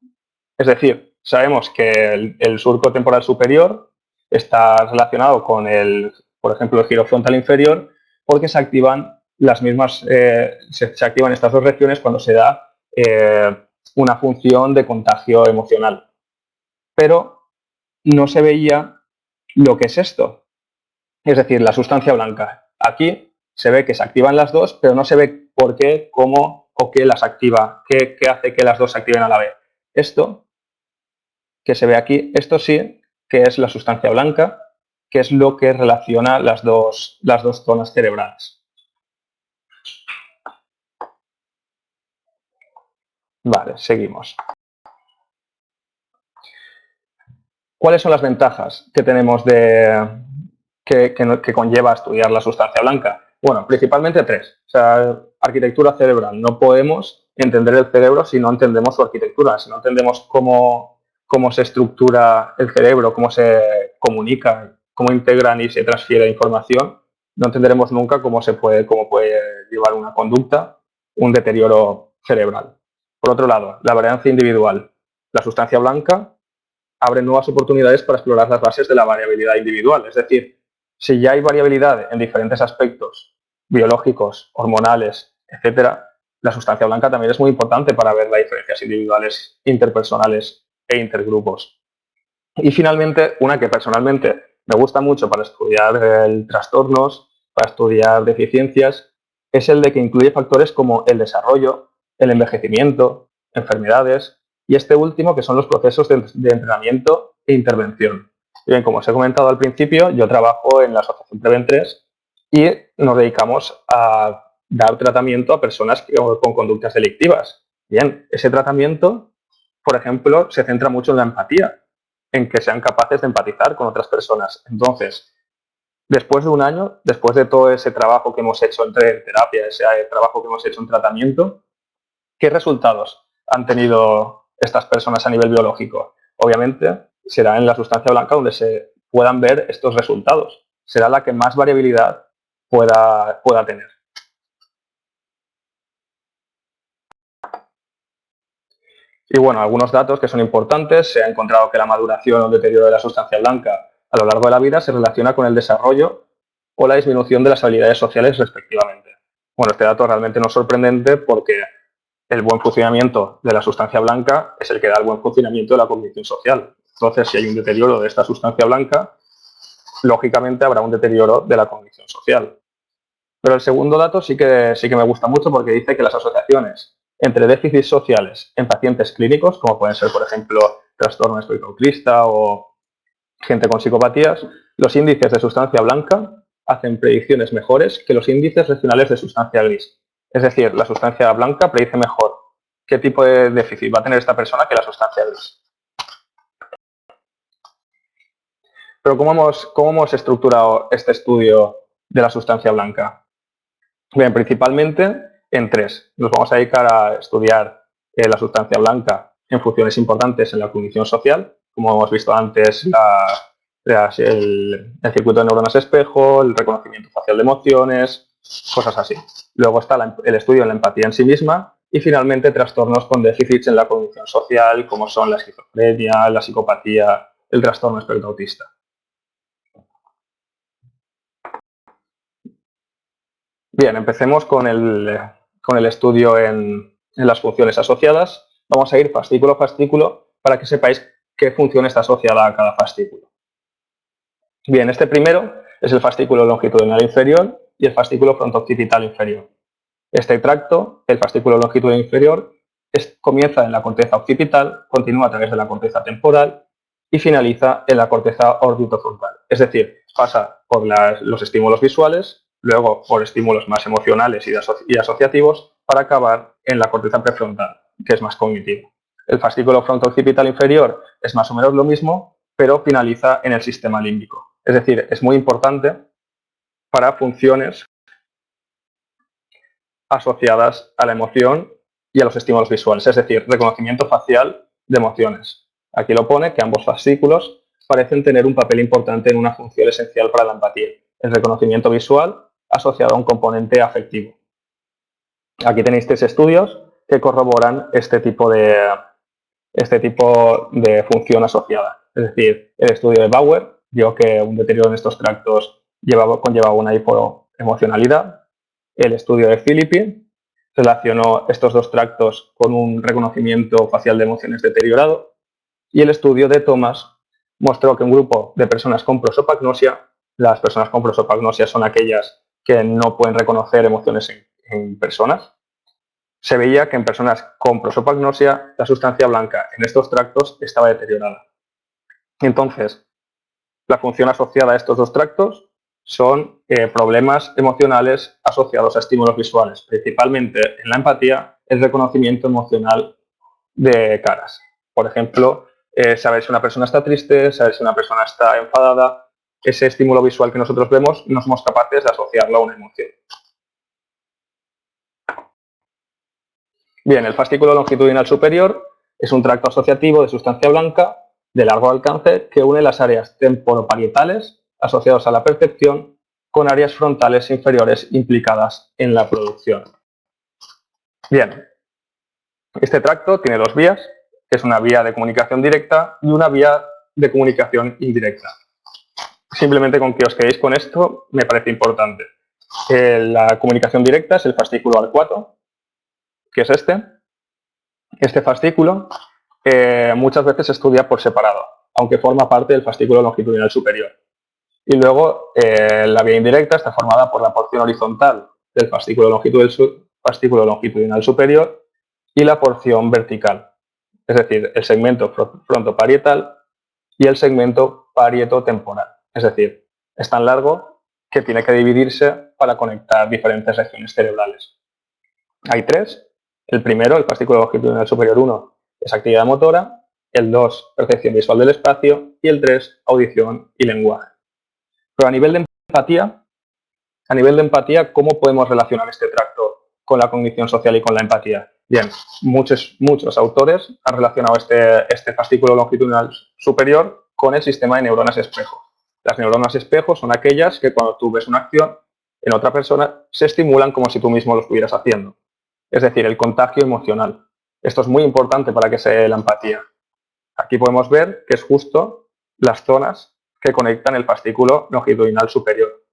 es decir, sabemos que el surco temporal superior está relacionado con por ejemplo, el giro frontal inferior, porque se activan se activan estas dos regiones cuando se da una función de contagio emocional. Pero no se veía lo que es esto. Es decir, la sustancia blanca. Aquí se ve que se activan las dos, pero no se ve por qué, cómo o qué las activa, qué hace que las dos se activen a la vez. Esto que se ve aquí, esto sí que es la sustancia blanca, que es lo que relaciona las dos zonas cerebrales. Vale, seguimos. ¿Cuáles son las ventajas que tenemos que conlleva estudiar la sustancia blanca? Bueno, principalmente tres. O sea, arquitectura cerebral. No podemos entender el cerebro si no entendemos su arquitectura, si no entendemos cómo se estructura el cerebro, cómo se comunica, cómo integran y se transfiere información. No entenderemos nunca cómo puede llevar una conducta, un deterioro cerebral. Por otro lado, la varianza individual. La sustancia blanca abre nuevas oportunidades para explorar las bases de la variabilidad individual. Es decir, si ya hay variabilidad en diferentes aspectos biológicos, hormonales, etcétera, la sustancia blanca también es muy importante para ver las diferencias individuales, interpersonales e intergrupos. Y finalmente, una que personalmente me gusta mucho para estudiar trastornos, para estudiar deficiencias, es el de que incluye factores como el desarrollo, el envejecimiento, enfermedades y este último que son los procesos de entrenamiento e intervención. Bien, como os he comentado al principio, yo trabajo en la Asociación Prevent3 y nos dedicamos a dar tratamiento a personas con conductas delictivas. Bien, ese tratamiento, por ejemplo, se centra mucho en la empatía, en que sean capaces de empatizar con otras personas. Entonces, después de un año, después de todo ese trabajo que hemos hecho en terapia, ese trabajo que hemos hecho en tratamiento, ¿qué resultados han tenido estas personas a nivel biológico? Obviamente, será en la sustancia blanca donde se puedan ver estos resultados. Será la que más variabilidad pueda tener. Y bueno, algunos datos que son importantes. Se ha encontrado que la maduración o el deterioro de la sustancia blanca a lo largo de la vida se relaciona con el desarrollo o la disminución de las habilidades sociales respectivamente. Bueno, este dato realmente no es sorprendente porque el buen funcionamiento de la sustancia blanca es el que da el buen funcionamiento de la cognición social. Entonces, si hay un deterioro de esta sustancia blanca, lógicamente habrá un deterioro de la cognición social. Pero el segundo dato sí que me gusta mucho porque dice que las asociaciones entre déficits sociales en pacientes clínicos, como pueden ser, por ejemplo, trastorno espectro autista o gente con psicopatías, los índices de sustancia blanca hacen predicciones mejores que los índices regionales de sustancia gris. Es decir, la sustancia blanca predice mejor qué tipo de déficit va a tener esta persona que la sustancia gris. Pero ¿cómo hemos estructurado este estudio de la sustancia blanca? Bien, principalmente en tres. Nos vamos a dedicar a estudiar la sustancia blanca en funciones importantes en la cognición social, como hemos visto antes, el circuito de neuronas espejo, el reconocimiento facial de emociones, cosas así. Luego está el estudio en la empatía en sí misma y finalmente trastornos con déficits en la cognición social, como son la esquizofrenia, la psicopatía, el trastorno espectro autista. Bien, empecemos con el estudio en las funciones asociadas. Vamos a ir fascículo a fascículo para que sepáis qué función está asociada a cada fascículo. Bien, este primero es el fascículo longitudinal inferior y el fascículo frontooccipital inferior. Este tracto, el fascículo longitudinal inferior, comienza en la corteza occipital, continúa a través de la corteza temporal y finaliza en la corteza orbitofrontal. Es decir, pasa por los estímulos visuales, luego por estímulos más emocionales y asociativos, para acabar en la corteza prefrontal, que es más cognitivo. El fascículo frontooccipital inferior es más o menos lo mismo, pero finaliza en el sistema límbico. Es decir, es muy importante para funciones asociadas a la emoción y a los estímulos visuales, es decir, reconocimiento facial de emociones. Aquí lo pone que ambos fascículos parecen tener un papel importante en una función esencial para la empatía, el reconocimiento visual asociado a un componente afectivo. Aquí tenéis 3 estudios que corroboran este tipo de función asociada. Es decir, el estudio de Bauer vio que un deterioro en estos tractos conllevaba una hipoemocionalidad. El estudio de Philippi relacionó estos dos tractos con un reconocimiento facial de emociones deteriorado. Y el estudio de Thomas mostró que un grupo de personas con prosopagnosia las personas con prosopagnosia son aquellas que no pueden reconocer emociones en personas, se veía que en personas con prosopagnosia la sustancia blanca en estos tractos estaba deteriorada. Entonces, la función asociada a estos dos tractos son problemas emocionales asociados a estímulos visuales, principalmente en la empatía, el reconocimiento emocional de caras. Por ejemplo, saber si una persona está triste, saber si una persona está enfadada. Ese estímulo visual que nosotros vemos no somos capaces de asociarlo a una emoción. Bien, el fascículo longitudinal superior es un tracto asociativo de sustancia blanca de largo alcance que une las áreas temporoparietales asociadas a la percepción con áreas frontales inferiores implicadas en la producción. Bien, este tracto tiene dos vías, que es una vía de comunicación directa y una vía de comunicación indirecta. Simplemente con que os quedéis con esto me parece importante. La comunicación directa es el fascículo arcuato, que es este. Este fascículo muchas veces se estudia por separado, aunque forma parte del fascículo longitudinal superior. Y luego la vía indirecta está formada por la porción horizontal del fascículo longitudinal superior y la porción vertical, es decir, el segmento frontoparietal y el segmento parietotemporal. Es decir, es tan largo que tiene que dividirse para conectar diferentes regiones cerebrales. Hay tres. El primero, el fascículo longitudinal superior 1, es actividad motora. El 2, percepción visual del espacio. Y el 3, audición y lenguaje. Pero a nivel de empatía, ¿cómo podemos relacionar este tracto con la cognición social y con la empatía? Bien, muchos autores han relacionado este fascículo longitudinal superior con el sistema de neuronas espejo. Las neuronas espejo son aquellas que cuando tú ves una acción en otra persona se estimulan como si tú mismo lo estuvieras haciendo. Es decir, el contagio emocional. Esto es muy importante para que se dé la empatía. Aquí podemos ver que es justo las zonas que conectan el fascículo longitudinal superior.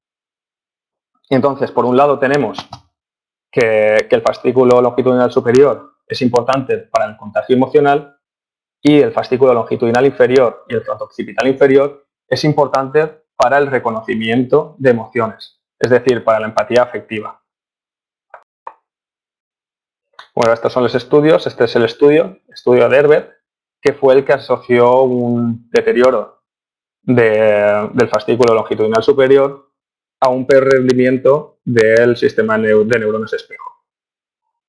Y entonces, por un lado tenemos que el fascículo longitudinal superior es importante para el contagio emocional y el fascículo longitudinal inferior y el fronto-occipital inferior es importante para el reconocimiento de emociones, es decir, para la empatía afectiva. Bueno, estos son los estudios. Este es el estudio de Herbert, que fue el que asoció un deterioro del fascículo longitudinal superior a un peor rendimiento del sistema de neuronas espejo.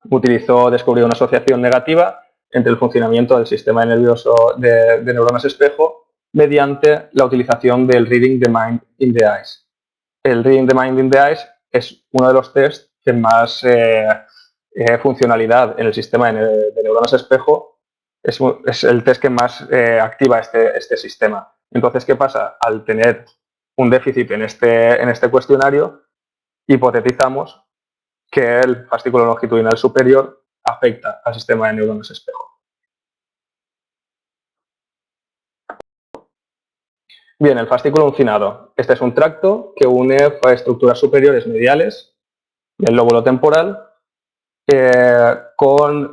Descubrió una asociación negativa entre el funcionamiento del sistema nervioso de neuronas espejo mediante la utilización del Reading the Mind in the Eyes. El Reading the Mind in the Eyes es uno de los tests que más funcionalidad en el sistema de neuronas espejo, es el test que más activa este sistema. Entonces, ¿qué pasa? Al tener un déficit en este cuestionario, hipotetizamos que el fascículo longitudinal superior afecta al sistema de neuronas espejo. Bien, el fascículo uncinado. Este es un tracto que une estructuras superiores mediales del lóbulo temporal,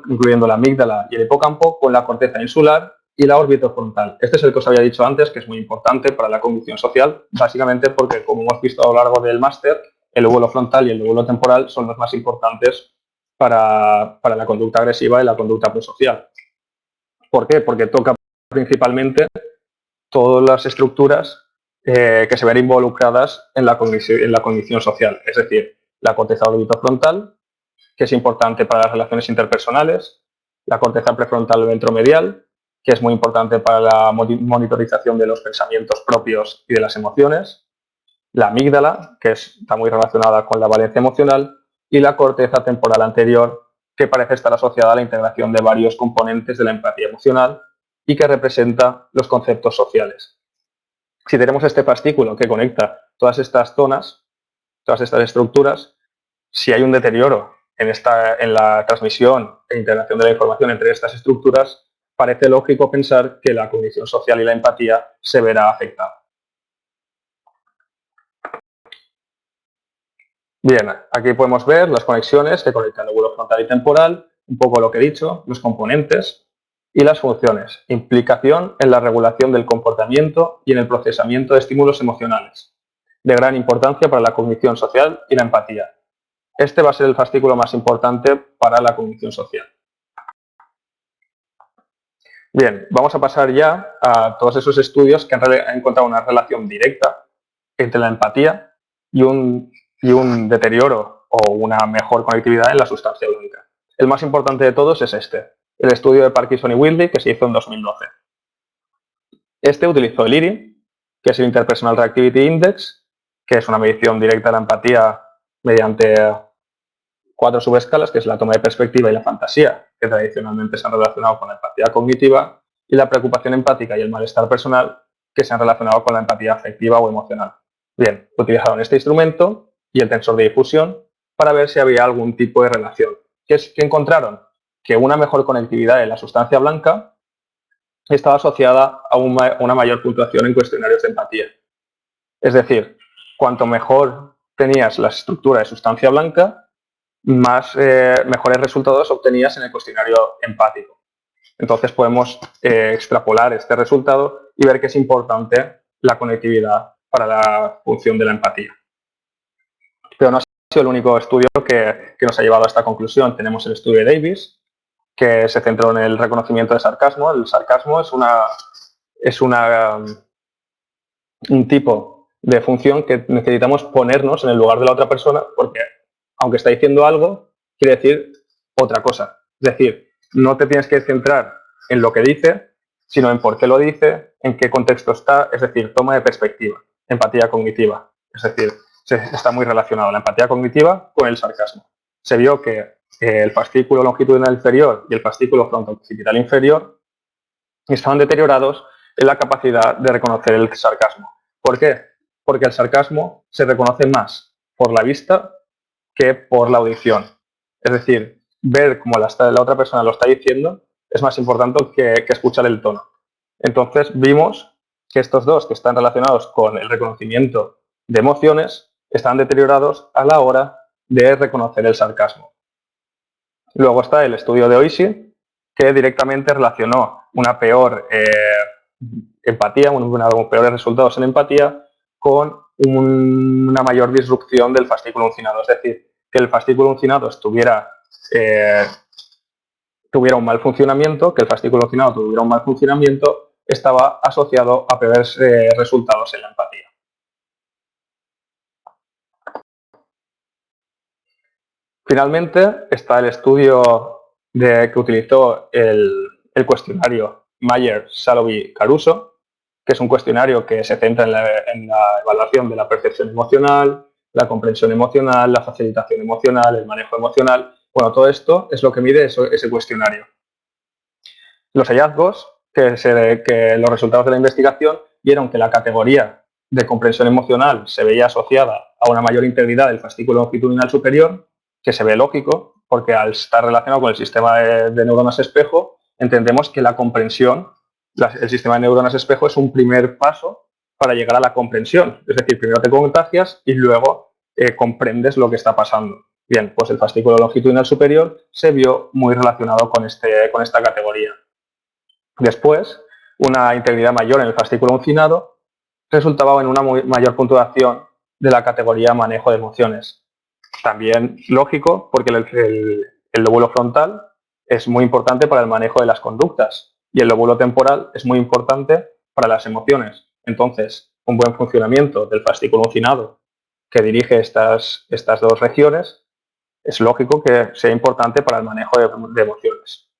incluyendo la amígdala y el hipocampo, con la corteza insular y la orbitofrontal. Este es el que os había dicho antes, que es muy importante para la cognición social, básicamente porque, como hemos visto a lo largo del máster, el lóbulo frontal y el lóbulo temporal son los más importantes para la conducta agresiva y la conducta prosocial. ¿Por qué? Porque toca principalmente todas las estructuras que se ven involucradas en la cognición social, es decir, la corteza orbitofrontal, que es importante para las relaciones interpersonales, la corteza prefrontal ventromedial, que es muy importante para la monitorización de los pensamientos propios y de las emociones, la amígdala, que está muy relacionada con la valencia emocional, y la corteza temporal anterior, que parece estar asociada a la integración de varios componentes de la empatía emocional y que representa los conceptos sociales. Si tenemos este fascículo que conecta todas estas zonas, todas estas estructuras, si hay un deterioro en la transmisión e integración de la información entre estas estructuras, parece lógico pensar que la cognición social y la empatía se verá afectada. Bien, aquí podemos ver las conexiones que conectan el lóbulo frontal y temporal, un poco lo que he dicho, los componentes y las funciones, implicación en la regulación del comportamiento y en el procesamiento de estímulos emocionales. de gran importancia para la cognición social y la empatía. Este va a ser el fascículo más importante para la cognición social. Bien, vamos a pasar ya a todos esos estudios que han encontrado una relación directa entre la empatía y un deterioro o una mejor conectividad en la sustancia blanca. El más importante de todos es este, el estudio de Parkinson y Whitley, que se hizo en 2012. Este utilizó el IRI, que es el Interpersonal Reactivity Index, que es una medición directa de la empatía mediante 4 subescalas, que es la toma de perspectiva y la fantasía, que tradicionalmente se han relacionado con la empatía cognitiva, y la preocupación empática y el malestar personal, que se han relacionado con la empatía afectiva o emocional. Bien, utilizaron este instrumento y el tensor de difusión para ver si había algún tipo de relación. ¿Qué encontraron? Que una mejor conectividad en la sustancia blanca estaba asociada a una mayor puntuación en cuestionarios de empatía. Es decir, cuanto mejor tenías la estructura de sustancia blanca, mejores resultados obtenías en el cuestionario empático. Entonces podemos extrapolar este resultado y ver que es importante la conectividad para la función de la empatía. Pero no ha sido el único estudio que nos ha llevado a esta conclusión. Tenemos el estudio de Davis, que se centró en el reconocimiento del sarcasmo. El sarcasmo es un tipo de función que necesitamos ponernos en el lugar de la otra persona, porque aunque está diciendo algo, quiere decir otra cosa. Es decir, no te tienes que centrar en lo que dice, sino en por qué lo dice, en qué contexto está, es decir, toma de perspectiva, empatía cognitiva. Es decir, está muy relacionado la empatía cognitiva con el sarcasmo. Se vio que el fascículo longitudinal inferior y el fascículo frontooccipital inferior estaban deteriorados en la capacidad de reconocer el sarcasmo. ¿Por qué? Porque el sarcasmo se reconoce más por la vista que por la audición. Es decir, ver cómo la otra persona lo está diciendo es más importante que escuchar el tono. Entonces vimos que estos dos, que están relacionados con el reconocimiento de emociones, están deteriorados a la hora de reconocer el sarcasmo. Luego está el estudio de Oishi, que directamente relacionó una peor empatía, unos peores resultados en empatía, con una mayor disrupción del fascículo uncinado. Es decir, que el fascículo uncinado tuviera un mal funcionamiento, que el fascículo uncinado tuviera un mal funcionamiento, estaba asociado a peores resultados en la empatía. Finalmente está el estudio que utilizó el cuestionario Mayer-Salovey-Caruso, que es un cuestionario que se centra en la evaluación de la percepción emocional, la comprensión emocional, la facilitación emocional, el manejo emocional. Bueno, todo esto es lo que mide ese cuestionario. Los hallazgos, que los resultados de la investigación vieron que la categoría de comprensión emocional se veía asociada a una mayor integridad del fascículo longitudinal superior, que se ve lógico, porque al estar relacionado con el sistema de neuronas espejo, entendemos que la comprensión, el sistema de neuronas espejo es un primer paso para llegar a la comprensión. Es decir, primero te contagias y luego comprendes lo que está pasando. Bien, pues el fascículo longitudinal superior se vio muy relacionado con esta categoría. Después, una integridad mayor en el fascículo uncinado resultaba en una mayor puntuación de la categoría manejo de emociones. También lógico, porque el lóbulo frontal es muy importante para el manejo de las conductas y el lóbulo temporal es muy importante para las emociones. Entonces, un buen funcionamiento del fascículo uncinado que dirige estas dos regiones es lógico que sea importante para el manejo de emociones.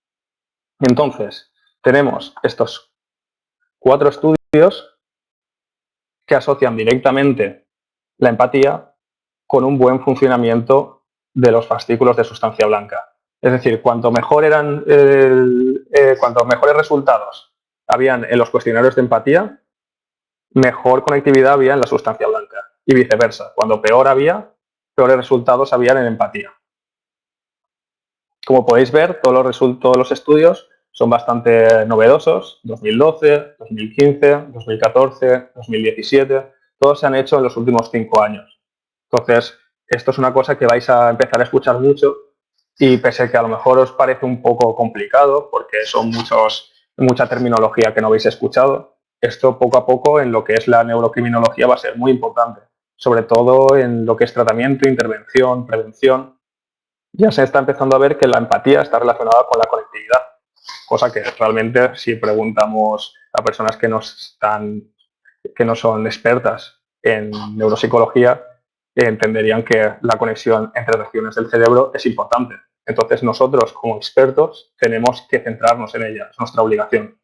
Entonces, tenemos estos 4 estudios que asocian directamente la empatía con un buen funcionamiento de los fascículos de sustancia blanca. Es decir, cuanto mejores resultados habían en los cuestionarios de empatía, mejor conectividad había en la sustancia blanca. Y viceversa, cuando peores resultados habían en empatía. Como podéis ver, todos los estudios son bastante novedosos. 2012, 2015, 2014, 2017, todos se han hecho en los últimos 5 años. Entonces, esto es una cosa que vais a empezar a escuchar mucho y pese a que a lo mejor os parece un poco complicado porque son mucha terminología que no habéis escuchado, esto poco a poco en lo que es la neurocriminología va a ser muy importante sobre todo en lo que es tratamiento, intervención, prevención. Ya se está empezando a ver que la empatía está relacionada con la conectividad, cosa que realmente si preguntamos a personas que no son expertas en neuropsicología, entenderían que la conexión entre regiones del cerebro es importante. Entonces nosotros como expertos tenemos que centrarnos en ella, es nuestra obligación.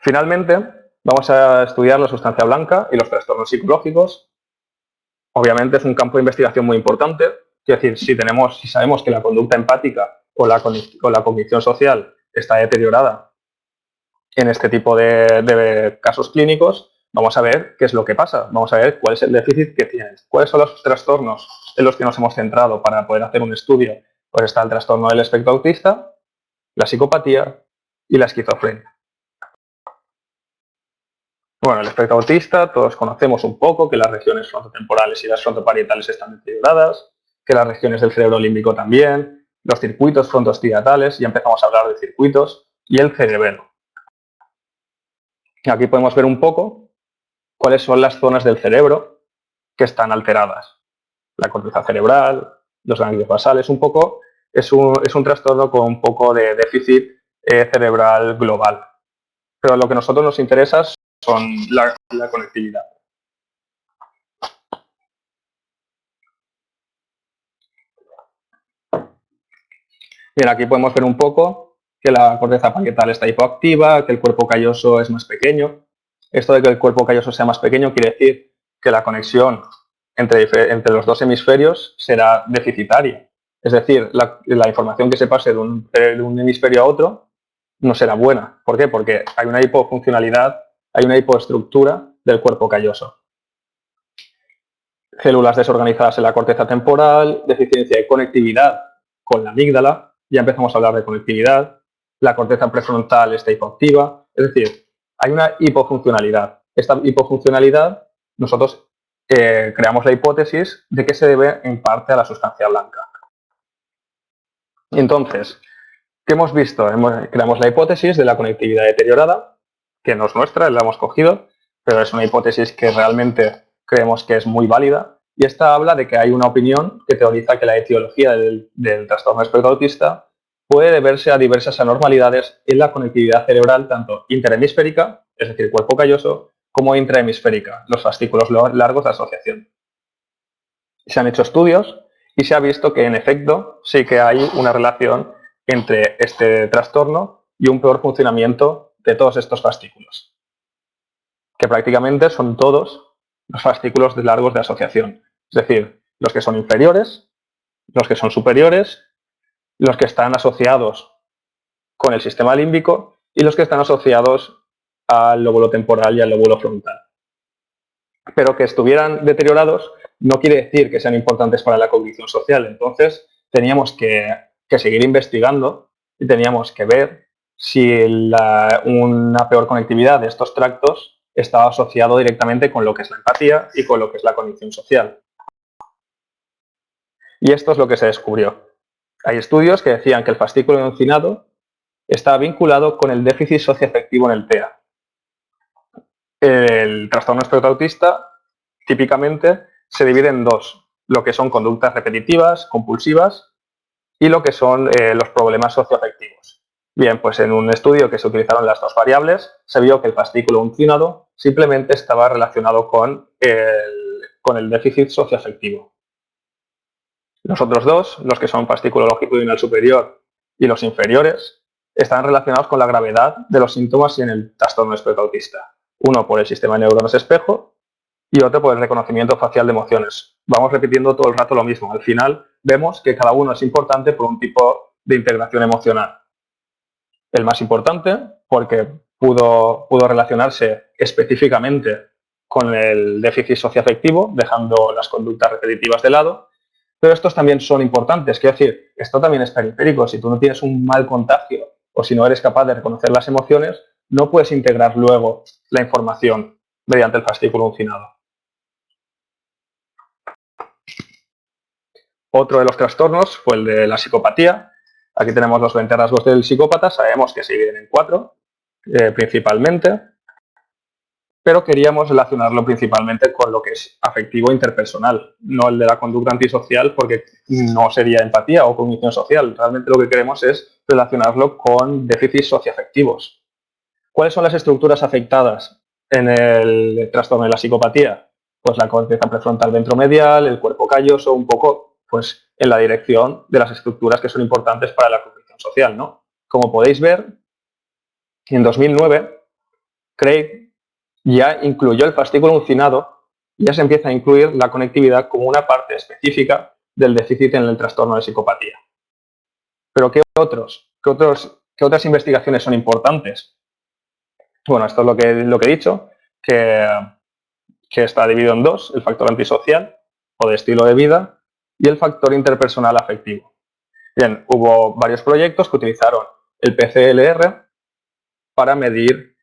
Finalmente, vamos a estudiar la sustancia blanca y los trastornos psicológicos. Obviamente es un campo de investigación muy importante, es decir, si sabemos que la conducta empática o la cognición social está deteriorada en este tipo de casos clínicos, vamos a ver qué es lo que pasa, vamos a ver cuál es el déficit que tienen, cuáles son los trastornos en los que nos hemos centrado para poder hacer un estudio. Pues está el trastorno del espectro autista, la psicopatía y la esquizofrenia. Bueno, el espectro autista, todos conocemos un poco que las regiones frontotemporales y las frontoparietales están deterioradas, que las regiones del cerebro límbico también, los circuitos frontostriatales, ya empezamos a hablar de circuitos, y el cerebelo. Aquí podemos ver un poco cuáles son las zonas del cerebro que están alteradas. La corteza cerebral, los ganglios basales, un poco, es un trastorno con un poco de déficit cerebral global. Pero lo que a nosotros nos interesa son la conectividad. Bien, aquí podemos ver un poco que la corteza parietal está hipoactiva, que el cuerpo calloso es más pequeño. Esto de que el cuerpo calloso sea más pequeño quiere decir que la conexión entre los dos hemisferios será deficitaria. Es decir, la información que se pase de un hemisferio a otro no será buena. ¿Por qué? Porque hay una hipofuncionalidad, hay una hipoestructura del cuerpo calloso. Células desorganizadas en la corteza temporal, deficiencia de conectividad con la amígdala, ya empezamos a hablar de conectividad, la corteza prefrontal está hipoactiva, es decir, hay una hipofuncionalidad. Esta hipofuncionalidad, nosotros creamos la hipótesis de que se debe en parte a la sustancia blanca. Entonces, ¿qué hemos visto? Creamos la hipótesis de la conectividad deteriorada, que no es nuestra, la hemos cogido, pero es una hipótesis que realmente creemos que es muy válida, y esta habla de que hay una opinión que teoriza que la etiología del trastorno espectro autista puede deberse a diversas anormalidades en la conectividad cerebral, tanto interhemisférica, es decir, cuerpo calloso, como intrahemisférica, los fascículos largos de asociación. Se han hecho estudios y se ha visto que, en efecto, sí que hay una relación entre este trastorno y un peor funcionamiento de todos estos fascículos, que prácticamente son todos los fascículos largos de asociación, es decir, los que son inferiores, los que son superiores, los que están asociados con el sistema límbico y los que están asociados al lóbulo temporal y al lóbulo frontal. Pero que estuvieran deteriorados no quiere decir que sean importantes para la cognición social. Entonces, teníamos que seguir investigando y teníamos que ver si una peor conectividad de estos tractos estaba asociado directamente con lo que es la empatía y con lo que es la cognición social. Y esto es lo que se descubrió. Hay estudios que decían que el fascículo enunciado está vinculado con el déficit socioafectivo en el TEA. El trastorno espectro autista típicamente se divide en dos, lo que son conductas repetitivas, compulsivas, y lo que son los problemas socioafectivos. Bien, pues en un estudio que se utilizaron las dos variables, se vio que el fascículo uncinado simplemente estaba relacionado con el déficit socioafectivo. Los otros dos, los que son fascículo longitudinal superior y los inferiores, están relacionados con la gravedad de los síntomas en el trastorno espectro autista. Uno por el sistema de neuronas espejo y otro por el reconocimiento facial de emociones. Vamos repitiendo todo el rato lo mismo. Al final vemos que cada uno es importante por un tipo de integración emocional. El más importante porque pudo relacionarse específicamente con el déficit socioafectivo, dejando las conductas repetitivas de lado, pero estos también son importantes. Quiero decir, esto también es periférico. Si tú no tienes un mal contagio o si no eres capaz de reconocer las emociones, no puedes integrar luego la información mediante el fascículo uncinado. Otro de los trastornos fue el de la psicopatía. Aquí tenemos los 20 rasgos del psicópata. Sabemos que se dividen en 4, principalmente. pero queríamos relacionarlo principalmente con lo que es afectivo interpersonal, no el de la conducta antisocial, porque no sería empatía o cognición social. Realmente lo que queremos es relacionarlo con déficits socioafectivos. ¿Cuáles son las estructuras afectadas en el trastorno de la psicopatía? Pues la corteza prefrontal ventromedial, el cuerpo calloso, un poco pues en la dirección de las estructuras que son importantes para la cognición social, ¿no? Como podéis ver, en 2009, Craig ya incluyó el fascículo uncinado y ya se empieza a incluir la conectividad como una parte específica del déficit en el trastorno de psicopatía. Pero ¿qué otras investigaciones son importantes? Bueno, esto es lo que he dicho, que está dividido en dos, el factor antisocial o de estilo de vida y el factor interpersonal afectivo. Bien, hubo varios proyectos que utilizaron el PCLR para medir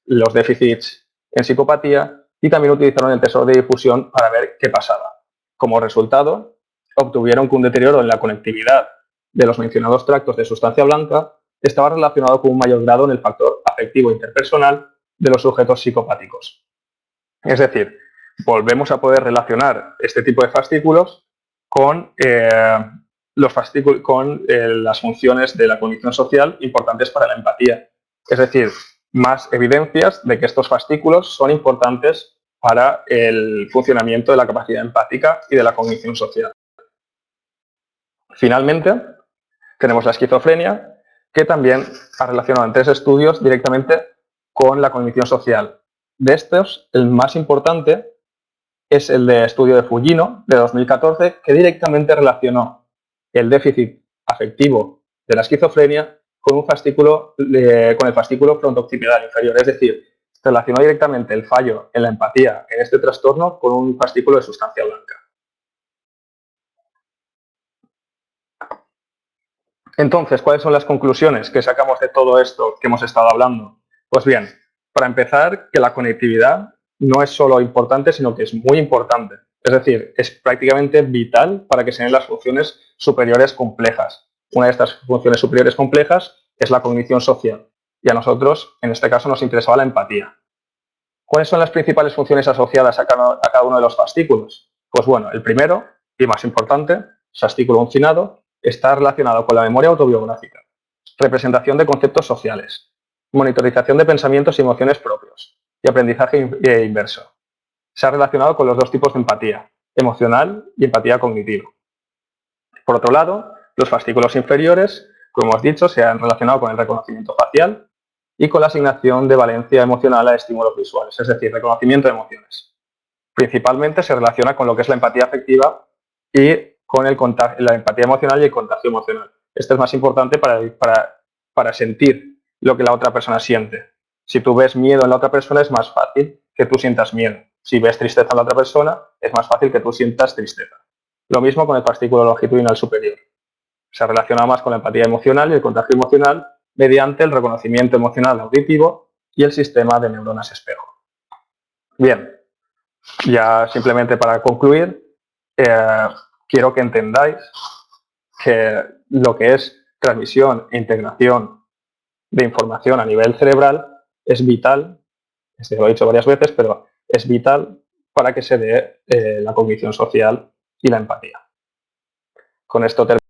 los déficits en psicopatía y también utilizaron el tensor de difusión para ver qué pasaba. Como resultado, obtuvieron que un deterioro en la conectividad de los mencionados tractos de sustancia blanca estaba relacionado con un mayor grado en el factor afectivo interpersonal de los sujetos psicopáticos. Es decir, volvemos a poder relacionar este tipo de fascículos con las funciones de la cognición social importantes para la empatía. Es decir, más evidencias de que estos fascículos son importantes para el funcionamiento de la capacidad empática y de la cognición social. Finalmente, tenemos la esquizofrenia, que también ha relacionado en 3 estudios directamente con la cognición social. De estos, el más importante es el de estudio de Fujino, de 2014, que directamente relacionó el déficit afectivo de la esquizofrenia con el fascículo frontooccipital inferior. Es decir, relacionó directamente el fallo en la empatía en este trastorno con un fascículo de sustancia blanca. Entonces, ¿cuáles son las conclusiones que sacamos de todo esto que hemos estado hablando? Pues bien, para empezar, que la conectividad no es solo importante, sino que es muy importante. Es decir, es prácticamente vital para que se den las funciones superiores complejas. Una de estas funciones superiores complejas es la cognición social. Y a nosotros, en este caso, nos interesaba la empatía. ¿Cuáles son las principales funciones asociadas a cada uno de los fascículos? Pues bueno, el primero, y más importante, fascículo uncinado, está relacionado con la memoria autobiográfica, representación de conceptos sociales, monitorización de pensamientos y emociones propios y aprendizaje inverso. Se ha relacionado con los dos tipos de empatía, emocional y empatía cognitiva. Por otro lado, los fascículos inferiores, como hemos dicho, se han relacionado con el reconocimiento facial y con la asignación de valencia emocional a estímulos visuales, es decir, reconocimiento de emociones. Principalmente se relaciona con lo que es la empatía afectiva y con la empatía emocional y el contagio emocional. Esto es más importante para sentir lo que la otra persona siente. Si tú ves miedo en la otra persona, es más fácil que tú sientas miedo. Si ves tristeza en la otra persona, es más fácil que tú sientas tristeza. Lo mismo con el fascículo longitudinal superior. Se relaciona más con la empatía emocional y el contagio emocional mediante el reconocimiento emocional auditivo y el sistema de neuronas espejo. Bien, ya simplemente para concluir, quiero que entendáis que lo que es transmisión e integración de información a nivel cerebral es vital, lo he dicho varias veces, pero es vital para que se dé la cognición social y la empatía. Con esto termino.